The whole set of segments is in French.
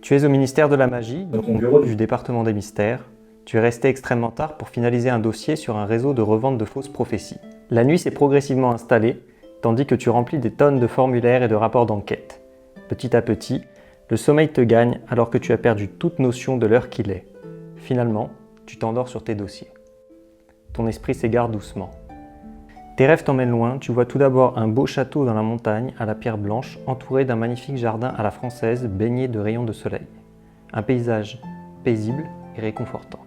Tu es au ministère de la Magie, dans ton bureau du département des mystères. Tu es resté extrêmement tard pour finaliser un dossier sur un réseau de revente de fausses prophéties. La nuit s'est progressivement installée, tandis que tu remplis des tonnes de formulaires et de rapports d'enquête. Petit à petit, le sommeil te gagne alors que tu as perdu toute notion de l'heure qu'il est. Finalement, tu t'endors sur tes dossiers. Ton esprit s'égare doucement. Tes rêves t'emmènent loin, tu vois tout d'abord un beau château dans la montagne à la pierre blanche, entouré d'un magnifique jardin à la française baigné de rayons de soleil. Un paysage paisible et réconfortant.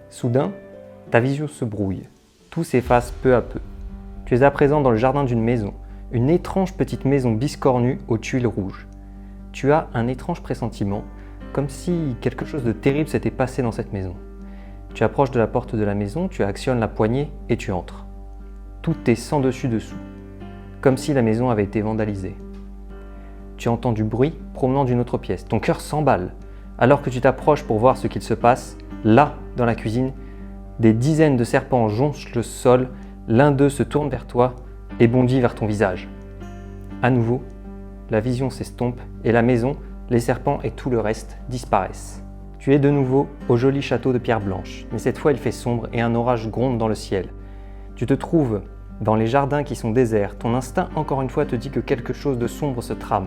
Soudain, ta vision se brouille. Tout s'efface peu à peu. Tu es à présent dans le jardin d'une maison, une étrange petite maison biscornue aux tuiles rouges. Tu as un étrange pressentiment, comme si quelque chose de terrible s'était passé dans cette maison. Tu approches de la porte de la maison, tu actionnes la poignée et tu entres. Tout est sans dessus-dessous, comme si la maison avait été vandalisée. Tu entends du bruit provenant d'une autre pièce. Ton cœur s'emballe. Alors que tu t'approches pour voir ce qu'il se passe, là, dans la cuisine, des dizaines de serpents jonchent le sol. L'un d'eux se tourne vers toi et bondit vers ton visage. À nouveau, la vision s'estompe et la maison, les serpents et tout le reste disparaissent. Tu es de nouveau au joli château de pierre blanche, mais cette fois il fait sombre et un orage gronde dans le ciel. Tu te trouves dans les jardins qui sont déserts, ton instinct encore une fois te dit que quelque chose de sombre se trame.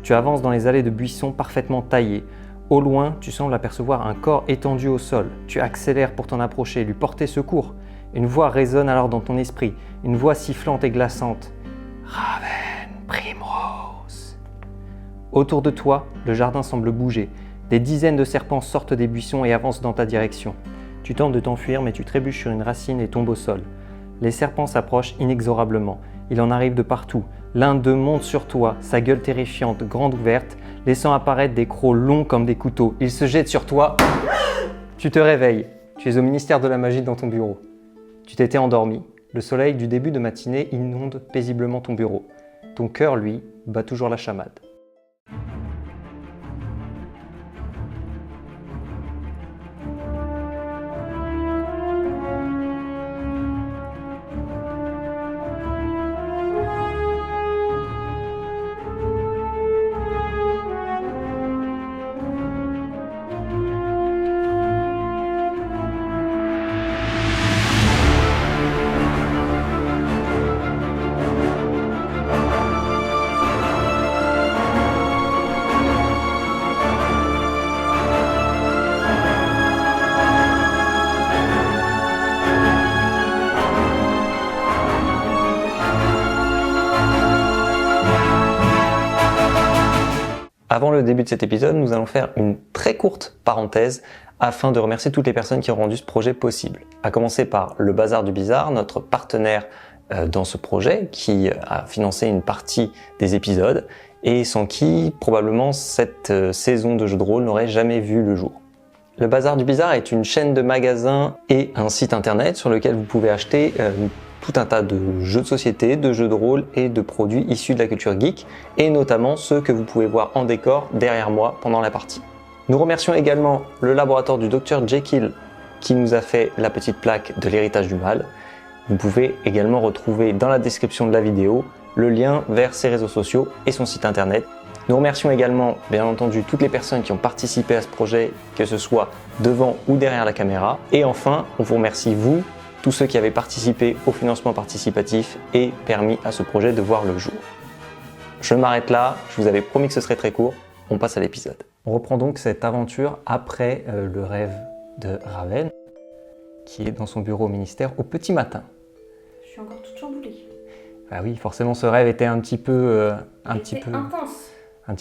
Tu avances dans les allées de buissons parfaitement taillés. Au loin, tu sembles apercevoir un corps étendu au sol. Tu accélères pour t'en approcher, lui porter secours. Une voix résonne alors dans ton esprit, une voix sifflante et glaçante. Raven Primrose. Autour de toi, le jardin semble bouger. Des dizaines de serpents sortent des buissons et avancent dans ta direction. Tu tentes de t'enfuir, mais tu trébuches sur une racine et tombes au sol. Les serpents s'approchent inexorablement. Il en arrive de partout. L'un d'eux monte sur toi, sa gueule terrifiante, grande ouverte, laissant apparaître des crocs longs comme des couteaux. Il se jette sur toi. Tu te réveilles. Tu es au ministère de la Magie dans ton bureau. Tu t'étais endormi. Le soleil du début de matinée inonde paisiblement ton bureau. Ton cœur, lui, bat toujours la chamade. Avant le début de cet épisode, nous allons faire une très courte parenthèse afin de remercier toutes les personnes qui ont rendu ce projet possible. À commencer par le Bazar du Bizarre, notre partenaire dans ce projet, qui a financé une partie des épisodes et sans qui probablement cette saison de jeux de rôle n'aurait jamais vu le jour. Le Bazar du Bizarre est une chaîne de magasins et un site internet sur lequel vous pouvez acheter tout un tas de jeux de société, de jeux de rôle et de produits issus de la culture geek, et notamment ceux que vous pouvez voir en décor derrière moi pendant la partie. Nous remercions également le laboratoire du Dr Jekyll qui nous a fait la petite plaque de l'héritage du mal. Vous pouvez également retrouver dans la description de la vidéo le lien vers ses réseaux sociaux et son site internet. Nous remercions également, bien entendu, toutes les personnes qui ont participé à ce projet, que ce soit devant ou derrière la caméra. Et enfin, on vous remercie, vous, tous ceux qui avaient participé au financement participatif et permis à ce projet de voir le jour. Je m'arrête là, je vous avais promis que ce serait très court, on passe à l'épisode. On reprend donc cette aventure après le rêve de Raven, qui est dans son bureau au ministère au petit matin. Je suis encore toute chamboulée. Bah oui, forcément ce rêve était un petit peu intense, un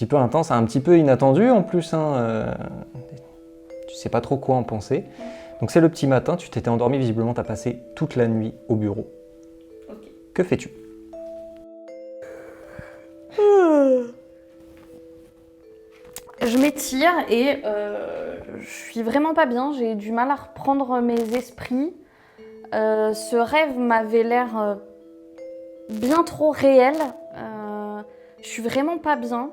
petit peu inattendu en plus. Tu sais pas trop quoi en penser. Donc c'est le petit matin, tu t'étais endormi, visiblement tu as passé toute la nuit au bureau. Ok. Que fais-tu ? Je m'étire et je suis vraiment pas bien, j'ai du mal à reprendre mes esprits. Ce rêve m'avait l'air bien trop réel. Je suis vraiment pas bien.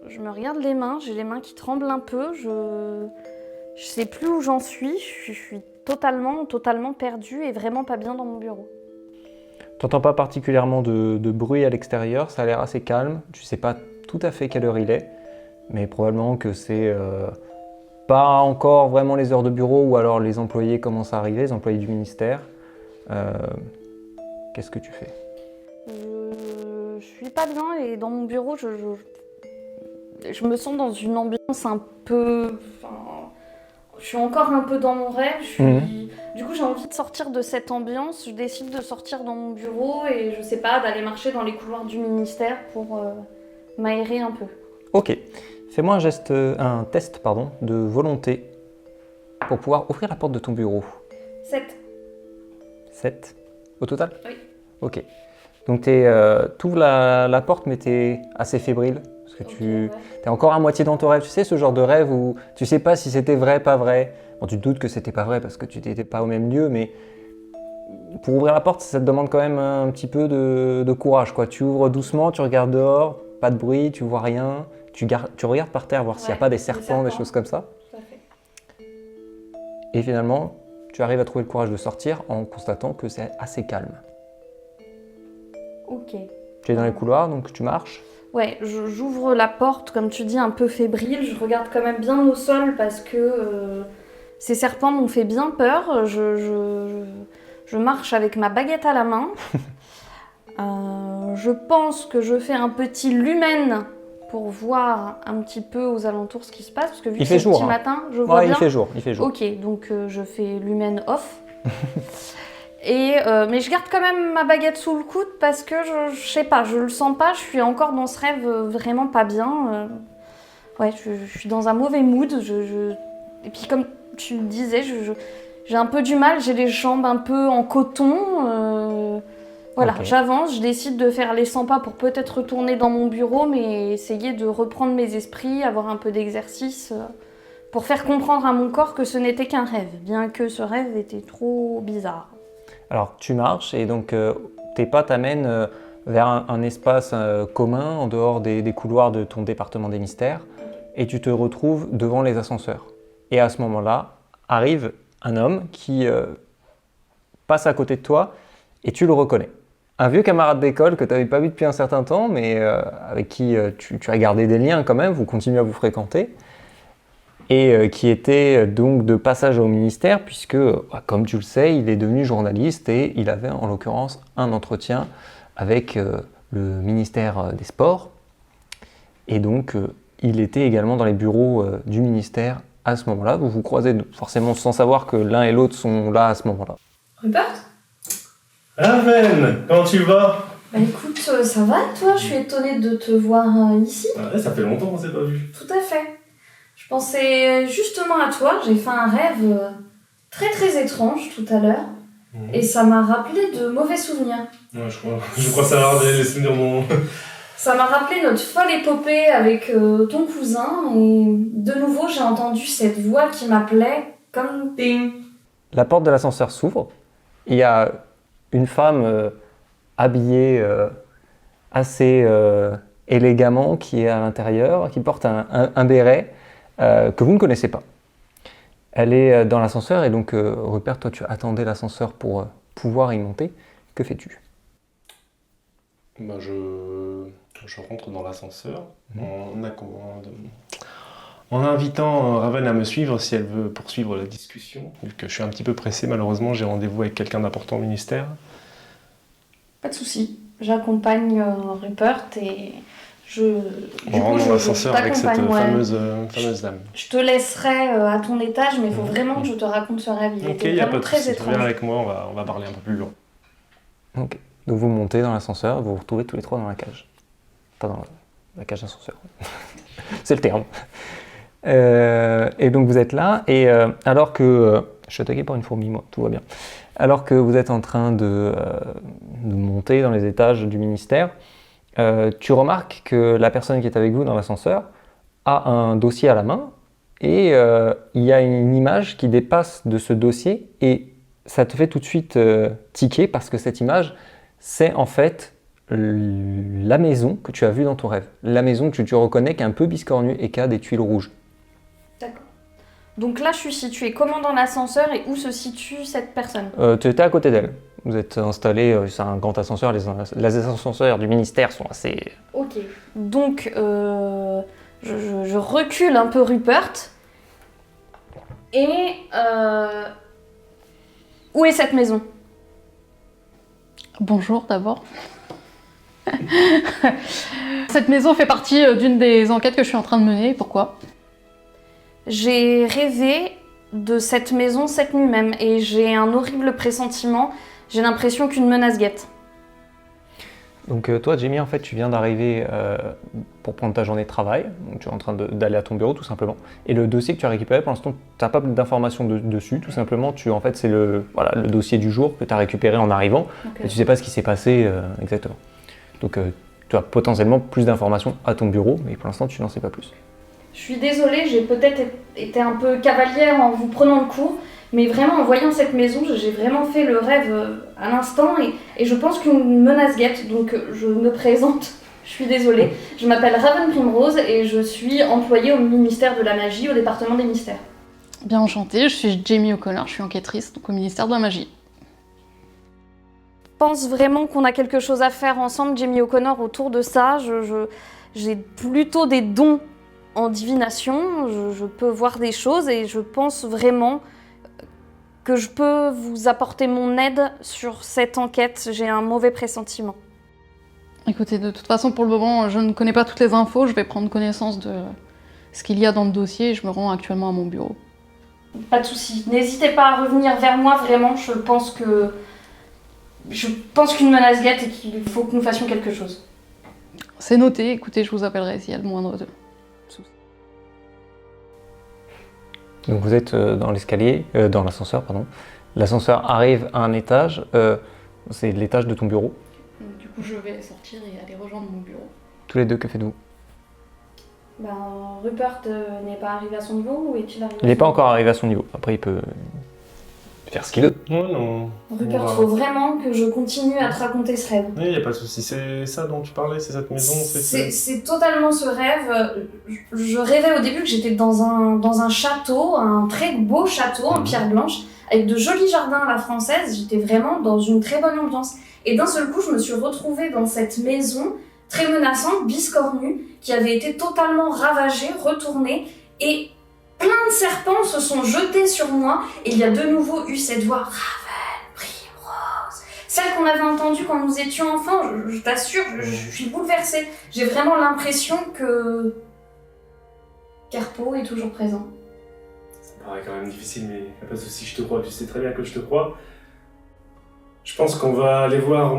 Je me regarde les mains, j'ai les mains qui tremblent un peu. Je sais plus où j'en suis. Je suis totalement perdue et vraiment pas bien dans mon bureau. T'entends pas particulièrement de bruit à l'extérieur, ça a l'air assez calme. Tu sais pas tout à fait quelle heure il est. mais probablement que c'est pas encore vraiment les heures de bureau ou alors les employés commencent à arriver, les employés du ministère. Qu'est-ce que tu fais? Je suis pas bien et dans mon bureau, je me sens dans une ambiance un peu... je suis encore un peu dans mon rêve. Du coup, j'ai envie de sortir de cette ambiance. Je décide de sortir dans mon bureau et je sais pas, d'aller marcher dans les couloirs du ministère pour m'aérer un peu. Ok. Fais-moi un test de volonté pour pouvoir ouvrir la porte de ton bureau. 7. 7 au total? Oui. Ok. Donc tu ouvres la porte mais tu es assez fébrile. Parce que tu es encore à moitié dans ton rêve. Tu sais, ce genre de rêve où tu sais pas si c'était vrai, pas vrai. Bon, tu te doutes que c'était pas vrai parce que tu n'étais pas au même lieu, mais pour ouvrir la porte, ça te demande quand même un petit peu de courage, quoi. Tu ouvres doucement, tu regardes dehors, pas de bruit, tu vois rien. Tu regardes par terre voir s'il n'y a pas des serpents, des choses comme ça. Tout à fait. Et finalement, tu arrives à trouver le courage de sortir en constatant que c'est assez calme. Ok. Tu es dans les couloirs, donc tu marches. Ouais, j'ouvre la porte, comme tu dis, un peu fébrile. Je regarde quand même bien au sol parce que ces serpents m'ont fait bien peur. Je marche avec ma baguette à la main. Je pense que je fais un petit lumen pour voir un petit peu aux alentours ce qui se passe. Parce que vu que c'est petit matin, je vois bien. Il fait jour. Ok, donc je fais lumen off. Mais je garde quand même ma baguette sous le coude parce que je sais pas, je le sens pas, je suis encore dans ce rêve vraiment pas bien. Ouais, je suis dans un mauvais mood. Et puis comme tu le disais, j'ai un peu du mal, j'ai les jambes un peu en coton. Voilà, okay. J'avance, je décide de faire les 100 pas pour peut-être retourner dans mon bureau, mais essayer de reprendre mes esprits, avoir un peu d'exercice pour faire comprendre à mon corps que ce n'était qu'un rêve, bien que ce rêve était trop bizarre. Alors, tu marches et donc tes pas t'amènent vers un espace commun en dehors des couloirs de ton département des mystères et tu te retrouves devant les ascenseurs. Et à ce moment-là, arrive un homme qui passe à côté de toi et tu le reconnais. Un vieux camarade d'école que tu n'avais pas vu depuis un certain temps, mais avec qui tu as gardé des liens quand même, vous continuez à vous fréquenter. Et qui était donc de passage au ministère puisque, comme tu le sais, il est devenu journaliste et il avait en l'occurrence un entretien avec le ministère des Sports. Et donc, il était également dans les bureaux du ministère à ce moment-là. Vous vous croisez forcément sans savoir que l'un et l'autre sont là à ce moment-là. Rupert ? Raven, comment tu vas ? Bah écoute, ça va toi ? Je suis étonnée de te voir ici. Ouais, ça fait longtemps qu'on s'est pas vu. Tout à fait. Je pensais justement à toi, j'ai fait un rêve très très étrange tout à l'heure et ça m'a rappelé de mauvais souvenirs. Ouais, je crois savoir les souvenirs mon... Ça m'a rappelé notre folle épopée avec ton cousin et de nouveau j'ai entendu cette voix qui m'appelait comme ding. La porte de l'ascenseur s'ouvre, il y a une femme habillée assez élégamment qui est à l'intérieur, qui porte un béret. Que vous ne connaissez pas. Elle est dans l'ascenseur et donc Rupert, toi tu attendais l'ascenseur pour pouvoir y monter. Que fais-tu ? Bah, je rentre dans l'ascenseur en invitant Raven à me suivre si elle veut poursuivre la discussion. Vu que je suis un petit peu pressé, malheureusement j'ai rendez-vous avec quelqu'un d'important au ministère. Pas de souci, j'accompagne Rupert et... On rentre dans l'ascenseur avec cette fameuse dame. Je te laisserai à ton étage, mais il faut vraiment que je te raconte ce rêve. Il était vraiment très étrange. Viens avec moi, on va parler un peu plus loin. Ok. Donc vous montez dans l'ascenseur, vous vous retrouvez tous les trois dans la cage. Pas dans la cage d'ascenseur. C'est le terme. Et donc vous êtes là, et alors que... je suis attaqué par une fourmi, moi, tout va bien. Alors que vous êtes en train de monter dans les étages du ministère, tu remarques que la personne qui est avec vous dans l'ascenseur a un dossier à la main et il y a une image qui dépasse de ce dossier et ça te fait tout de suite tiquer parce que cette image, c'est en fait la maison que tu as vue dans ton rêve. La maison que tu reconnais qui est un peu biscornue et qui a des tuiles rouges. D'accord. Donc là, je suis située comment dans l'ascenseur et où se situe cette personne ? Tu étais à côté d'elle. Vous êtes installé, c'est un grand ascenseur, les ascenseurs du ministère sont assez... Ok, donc je recule un peu Rupert. Et où est cette maison? Bonjour d'abord. Cette maison fait partie d'une des enquêtes que je suis en train de mener. Pourquoi? J'ai rêvé de cette maison cette nuit même et j'ai un horrible pressentiment. J'ai l'impression qu'une menace guette. Donc toi, Jamie, en fait, tu viens d'arriver pour prendre ta journée de travail. Donc, tu es en train d'aller à ton bureau, tout simplement. Et le dossier que tu as récupéré, pour l'instant, tu n'as pas d'informations dessus. Tout simplement, en fait, c'est le dossier du jour que tu as récupéré en arrivant. Okay. Et tu ne sais pas ce qui s'est passé exactement. Donc tu as potentiellement plus d'informations à ton bureau, mais pour l'instant, tu n'en sais pas plus. Je suis désolée, j'ai peut-être été un peu cavalière en vous prenant le cours. Mais vraiment, en voyant cette maison, j'ai vraiment fait le rêve à l'instant et je pense qu'une menace guette, donc je me présente, je suis désolée. Je m'appelle Raven Primrose et je suis employée au ministère de la Magie, au département des mystères. Bien enchantée, je suis Jamie O'Connor, je suis enquêtrice donc au ministère de la Magie. Je pense vraiment qu'on a quelque chose à faire ensemble, Jamie O'Connor, autour de ça. J'ai plutôt des dons en divination, je peux voir des choses et je pense vraiment que je peux vous apporter mon aide sur cette enquête. J'ai un mauvais pressentiment. Écoutez, de toute façon, pour le moment, je ne connais pas toutes les infos. Je vais prendre connaissance de ce qu'il y a dans le dossier et je me rends actuellement à mon bureau. Pas de souci. N'hésitez pas à revenir vers moi, vraiment. Je pense qu'une menace guette et qu'il faut que nous fassions quelque chose. C'est noté. Écoutez, je vous appellerai s'il y a le moindre souci. Donc vous êtes dans l'ascenseur, pardon. L'ascenseur arrive à un étage, c'est l'étage de ton bureau. Donc, du coup, je vais sortir et aller rejoindre mon bureau. Tous les deux, que faites-vous? Rupert n'est pas arrivé à son niveau ou est-il arrivé? Il n'est pas encore arrivé à son niveau. Après, il peut faire ce qu'il veut. Ouais, non. Rupert, il faut vraiment que je continue à te raconter ce rêve. Oui, il n'y a pas de souci. C'est ça dont tu parlais, c'est cette maison? C'est totalement ce rêve. Je rêvais au début que j'étais dans un château, un très beau château en pierre blanche, avec de jolis jardins à la française. J'étais vraiment dans une très bonne ambiance. Et d'un seul coup, je me suis retrouvée dans cette maison très menaçante, biscornue, qui avait été totalement ravagée, retournée, et plein de serpents se sont jetés sur moi, et il y a de nouveau eu cette voix Raven Primrose, celle qu'on avait entendue quand nous étions enfants. Je t'assure, je suis bouleversée. J'ai vraiment l'impression que Carpo est toujours présent. Ça me paraît quand même difficile, mais il n'y a pas de souci, je te crois. Tu sais très bien que je te crois. Je pense qu'on va aller voir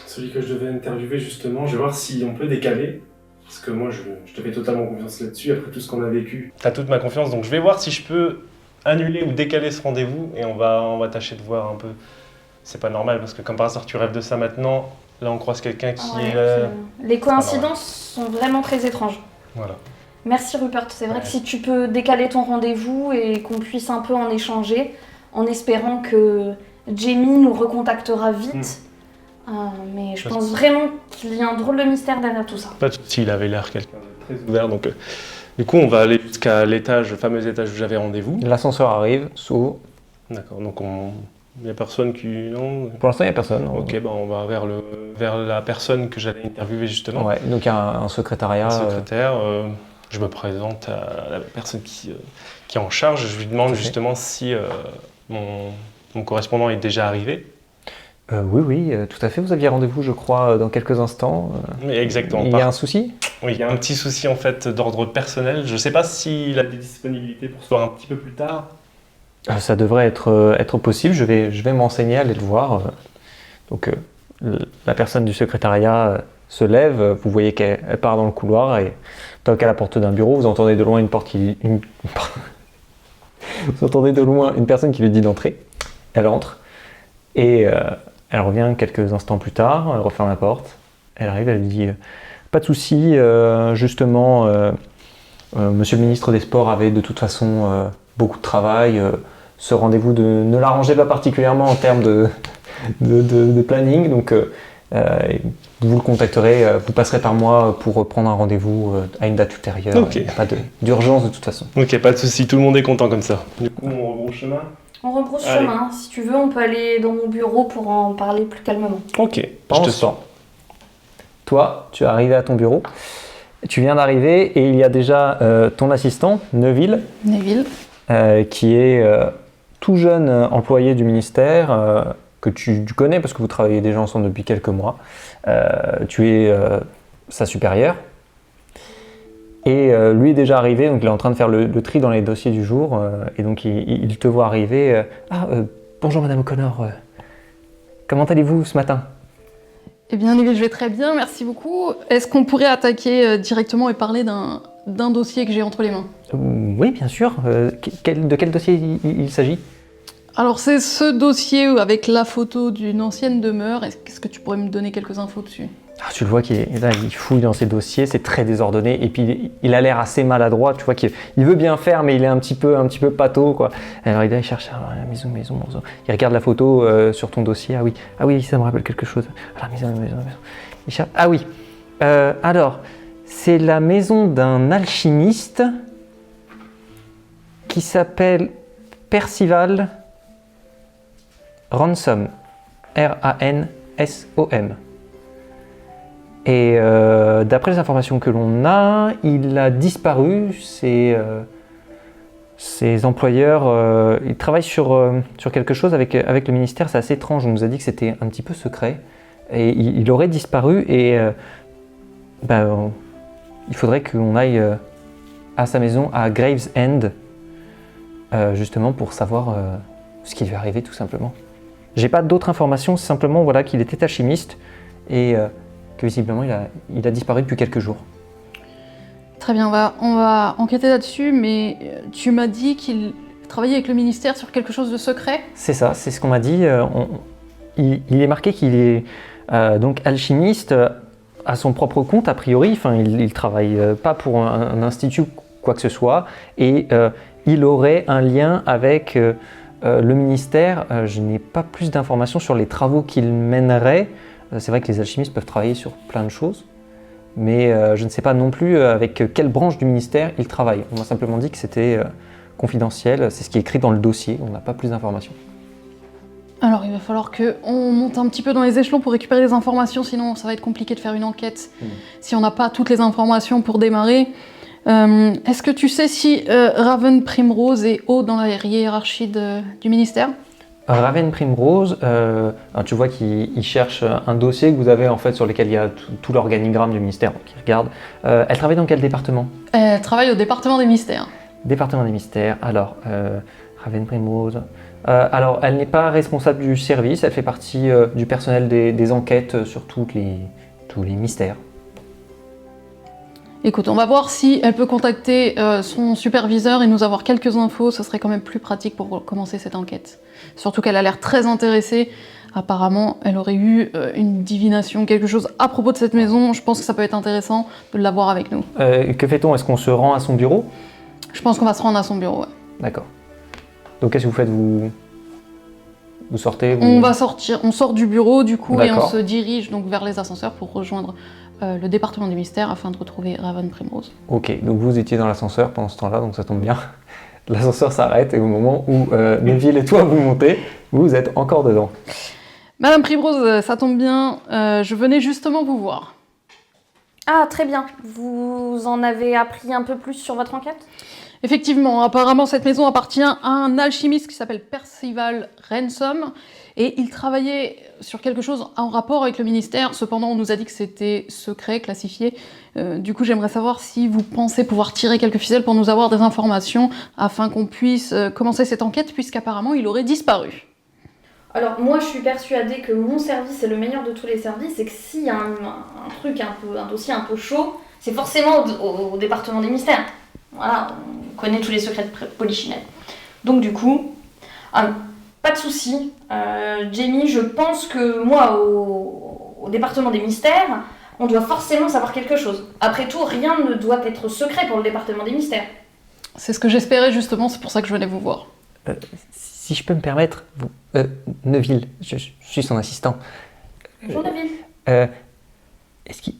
celui que je devais interviewer justement. Je vais voir si on peut décaler. Parce que moi, je te fais totalement confiance là-dessus, après tout ce qu'on a vécu. T'as toute ma confiance, donc je vais voir si je peux annuler ou décaler ce rendez-vous. Et on va tâcher de voir un peu. C'est pas normal, parce que comme par hasard, tu rêves de ça maintenant. Là, on croise quelqu'un qui est... Les coïncidences sont vraiment très étranges. Voilà. Merci Rupert, c'est vrai que si tu peux décaler ton rendez-vous et qu'on puisse un peu en échanger, en espérant que Jamie nous recontactera vite. Mais je pense vraiment qu'il y a un drôle de mystère derrière tout ça. Pas de souci, il avait l'air quelqu'un de très ouvert. Donc, du coup, on va aller jusqu'à l'étage, le fameux étage où j'avais rendez-vous. L'ascenseur arrive, s'ouvre. D'accord, donc il n'y a personne qui... Non. Pour l'instant, il n'y a personne. Ok, on va vers la personne que j'allais interviewer justement. Ouais, donc il y a un secrétariat. Un secrétaire. Je me présente à la personne qui est en charge. Je lui demande justement si mon correspondant est déjà arrivé. Oui, tout à fait. Vous aviez rendez-vous, je crois, dans quelques instants. Mais exactement. Il y a un souci? Oui, il y a un petit souci en fait d'ordre personnel. Je ne sais pas s'il a des disponibilités pour se voir un petit peu plus tard. Ça devrait être possible. Je vais m'enseigner, aller le voir. Donc, la personne du secrétariat se lève. Vous voyez qu'elle part dans le couloir et toque à la porte d'un bureau. Vous entendez de loin vous entendez de loin une personne qui lui dit d'entrer. Elle entre et elle revient quelques instants plus tard. Elle referme la porte. Elle arrive, elle lui dit pas de souci. Justement, Monsieur le ministre des Sports avait de toute façon beaucoup de travail. Ce rendez-vous ne l'arrangeait pas particulièrement en termes de planning. Donc, vous le contacterez, vous passerez par moi pour prendre un rendez-vous à une date ultérieure. Okay. Il n'y a pas d'urgence de toute façon. Ok, pas de souci, tout le monde est content comme ça. Du coup, on rebrousse chemin. On rebrousse chemin. Si tu veux, on peut aller dans mon bureau pour en parler plus calmement. Ok, je te sens. Toi, tu es arrivé à ton bureau Tu viens d'arriver et il y a déjà ton assistant, Neville, Neville. qui est tout jeune employé du ministère, que tu connais parce que vous travaillez déjà ensemble depuis quelques mois. Tu es sa supérieure. Et lui est déjà arrivé, donc il est en train de faire le tri dans les dossiers du jour. Et donc il te voit arriver. Bonjour Madame O'Connor. Comment allez-vous ce matin? Eh bien, Neville, je vais très bien, merci beaucoup. Est-ce qu'on pourrait attaquer directement et parler d'un dossier que j'ai entre les mains? Oui, bien sûr. De quel dossier il s'agit? Alors, c'est ce dossier avec la photo d'une ancienne demeure. Est-ce que tu pourrais me donner quelques infos dessus? Tu le vois qu'il fouille dans ses dossiers, c'est très désordonné. Et puis il a l'air assez maladroit, tu vois qu'il veut bien faire, mais il est un petit peu pâteau, quoi. Alors il cherche la maison. Il regarde la photo sur ton dossier. Ah oui, ça me rappelle quelque chose. La maison. Il cherche. Ah oui. Alors, c'est la maison d'un alchimiste qui s'appelle Percival Ransom. Ransom. Et d'après les informations que l'on a, il a disparu. Ses employeurs, ils travaillent sur quelque chose avec le ministère. C'est assez étrange. On nous a dit que c'était un petit peu secret. Et il aurait disparu. Et il faudrait qu'on aille à sa maison à Gravesend, justement pour savoir ce qui lui est arrivé, tout simplement. J'ai pas d'autres informations. C'est simplement voilà, qu'il était alchimiste et que visiblement il a disparu depuis quelques jours. Très bien, on va enquêter là-dessus, mais tu m'as dit qu'il travaillait avec le ministère sur quelque chose de secret? C'est ça, c'est ce qu'on m'a dit. Il est marqué qu'il est donc alchimiste à son propre compte, a priori. Enfin, il travaille pas pour un institut, quoi que ce soit. Et il aurait un lien avec le ministère. Je n'ai pas plus d'informations sur les travaux qu'il mènerait. C'est vrai que les alchimistes peuvent travailler sur plein de choses, mais je ne sais pas non plus avec quelle branche du ministère il travaille. On m'a simplement dit que c'était confidentiel, c'est ce qui est écrit dans le dossier, on n'a pas plus d'informations. Alors il va falloir qu'on monte un petit peu dans les échelons pour récupérer les informations, sinon ça va être compliqué de faire une enquête si on n'a pas toutes les informations pour démarrer. Est-ce que tu sais si Raven Primrose est haut dans la hiérarchie du ministère? Raven Primrose, tu vois qu'il cherche un dossier que vous avez en fait sur lequel il y a tout l'organigramme du ministère, donc il regarde. Elle travaille dans quel département? Elle travaille au département des mystères. Département des mystères, alors Raven Primrose. Alors elle n'est pas responsable du service, elle fait partie du personnel des enquêtes sur tous les mystères. Écoute, on va voir si elle peut contacter son superviseur et nous avoir quelques infos, ce serait quand même plus pratique pour commencer cette enquête. Surtout qu'elle a l'air très intéressée. Apparemment, elle aurait eu une divination, quelque chose à propos de cette maison. Je pense que ça peut être intéressant de l'avoir avec nous. Que fait-on? Est-ce qu'on se rend à son bureau? Je pense qu'on va se rendre à son bureau, ouais. D'accord. Donc qu'est-ce que vous faites? Vous sortez On va sortir, on sort du bureau du coup et on D'accord. se dirige donc vers les ascenseurs pour rejoindre le département du mystère afin de retrouver Raven Primrose. Ok, donc vous étiez dans l'ascenseur pendant ce temps-là, donc ça tombe bien. L'ascenseur s'arrête et au moment où Neville et toi vous montez, vous êtes encore dedans. Madame Primrose, ça tombe bien, je venais justement vous voir. Ah, très bien. Vous en avez appris un peu plus sur votre enquête? Effectivement, apparemment cette maison appartient à un alchimiste qui s'appelle Percival Ransom et il travaillait sur quelque chose en rapport avec le ministère. Cependant, on nous a dit que c'était secret, classifié. Du coup, j'aimerais savoir si vous pensez pouvoir tirer quelques ficelles pour nous avoir des informations afin qu'on puisse commencer cette enquête puisqu'apparemment il aurait disparu. Alors moi je suis persuadée que mon service est le meilleur de tous les services et que s'il y a un dossier un peu chaud, c'est forcément au département des mystères. Voilà, on connaît tous les secrets de Polichinelle. Donc du coup, pas de souci. Jamie, je pense que moi au département des mystères, on doit forcément savoir quelque chose. Après tout, rien ne doit être secret pour le département des mystères. C'est ce que j'espérais justement, c'est pour ça que je venais vous voir. Si je peux me permettre, Neville, je suis son assistant. Bonjour David. Est-ce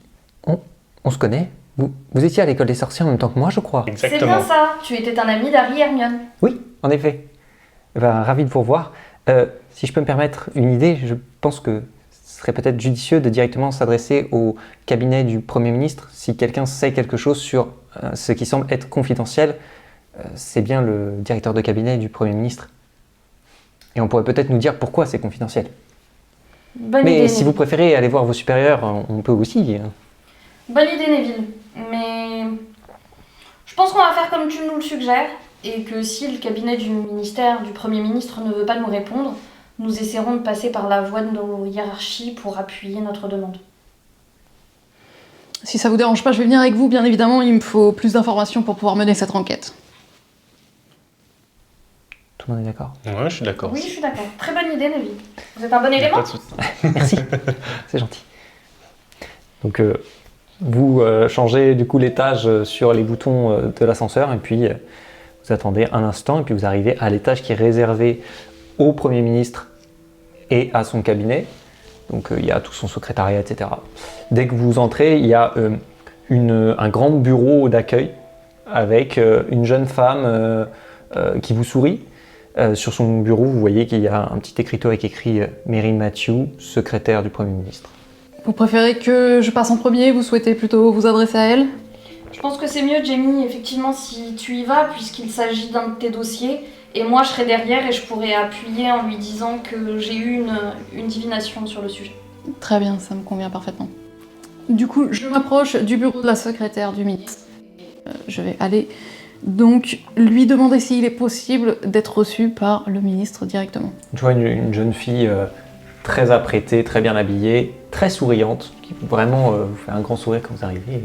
qu'on se connaît? Vous étiez à l'école des sorciers en même temps que moi, je crois. C'est bien ça, tu étais un ami d'Harry et Hermione. Oui, en effet. Ravi de vous revoir. Si je peux me permettre une idée, je pense que serait peut-être judicieux de directement s'adresser au cabinet du Premier ministre. Si quelqu'un sait quelque chose sur ce qui semble être confidentiel, c'est bien le directeur de cabinet du Premier ministre. Et on pourrait peut-être nous dire pourquoi c'est confidentiel. Bonne Mais idée, si vous préférez aller voir vos supérieurs, on peut aussi. Bonne idée, Neville. Mais je pense qu'on va faire comme tu nous le suggères, et que si le cabinet du ministère du Premier ministre ne veut pas nous répondre, nous essaierons de passer par la voie de nos hiérarchies pour appuyer notre demande. Si ça vous dérange pas, je vais venir avec vous, bien évidemment, il me faut plus d'informations pour pouvoir mener cette enquête. Tout le monde est d'accord? Ouais, je suis d'accord. Oui, je suis d'accord. Très bonne idée, Neville. Vous êtes un bon élément? Pas de souci. Merci, c'est gentil. Donc vous changez du coup l'étage sur les boutons de l'ascenseur et puis vous attendez un instant et puis vous arrivez à l'étage qui est réservé au Premier ministre et à son cabinet. Donc il y a tout son secrétariat, etc. Dès que vous entrez, il y a un grand bureau d'accueil avec une jeune femme qui vous sourit. Sur son bureau, vous voyez qu'il y a un petit écriteau avec écrit Mary Matthew, secrétaire du Premier ministre. Vous préférez que je passe en premier? Vous souhaitez plutôt vous adresser à elle? Je pense que c'est mieux, Jamie, effectivement, si tu y vas, puisqu'il s'agit d'un de tes dossiers. Et moi, je serai derrière et je pourrai appuyer en lui disant que j'ai eu une divination sur le sujet. Très bien, ça me convient parfaitement. Du coup, je m'approche du bureau de la secrétaire du ministre. Je vais aller donc lui demander s'il est possible d'être reçu par le ministre directement. Tu vois une jeune fille très apprêtée, très bien habillée, très souriante, qui vraiment vous fait un grand sourire quand vous arrivez.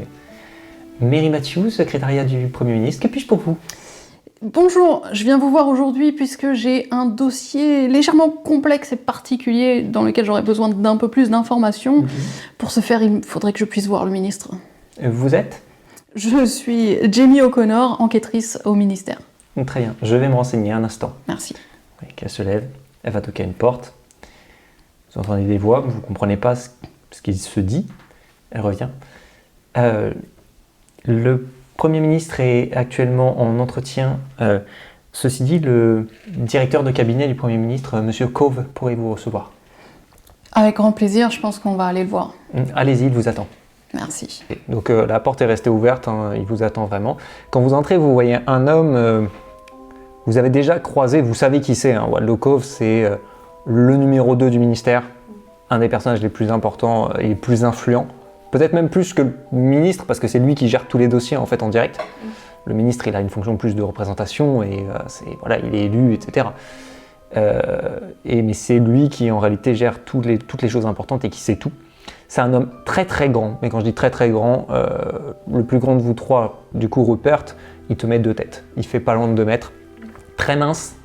Mary Matthew, secrétariat du Premier ministre, que puis-je pour vous? Bonjour, je viens vous voir aujourd'hui puisque j'ai un dossier légèrement complexe et particulier dans lequel j'aurais besoin d'un peu plus d'informations. Pour ce faire, il faudrait que je puisse voir le ministre. Vous êtes? Je suis Jamie O'Connor, enquêtrice au ministère. Très bien, je vais me renseigner un instant. Merci. Elle se lève, elle va toquer à une porte. Vous entendez des voix, vous ne comprenez pas ce qui se dit. Elle revient. Le Premier ministre est actuellement en entretien. Ceci dit, le directeur de cabinet du Premier ministre, Monsieur Cove, pourrait vous recevoir. Avec grand plaisir, je pense qu'on va aller le voir. Allez-y, il vous attend. Merci. Donc la porte est restée ouverte, hein, il vous attend vraiment. Quand vous entrez, vous voyez un homme, vous avez déjà croisé, vous savez qui c'est. Hein, Waldo Cove, c'est le numéro 2 du ministère, un des personnages les plus importants et les plus influents. Peut-être même plus que le ministre, parce que c'est lui qui gère tous les dossiers en fait en direct. Le ministre, il a une fonction plus de représentation et voilà, il est élu, etc. Mais c'est lui qui en réalité gère toutes les choses importantes et qui sait tout. C'est un homme très très grand, mais quand je dis très très grand, le plus grand de vous trois, du coup Rupert, il te met 2 têtes. Il fait pas loin de 2 mètres. Très mince.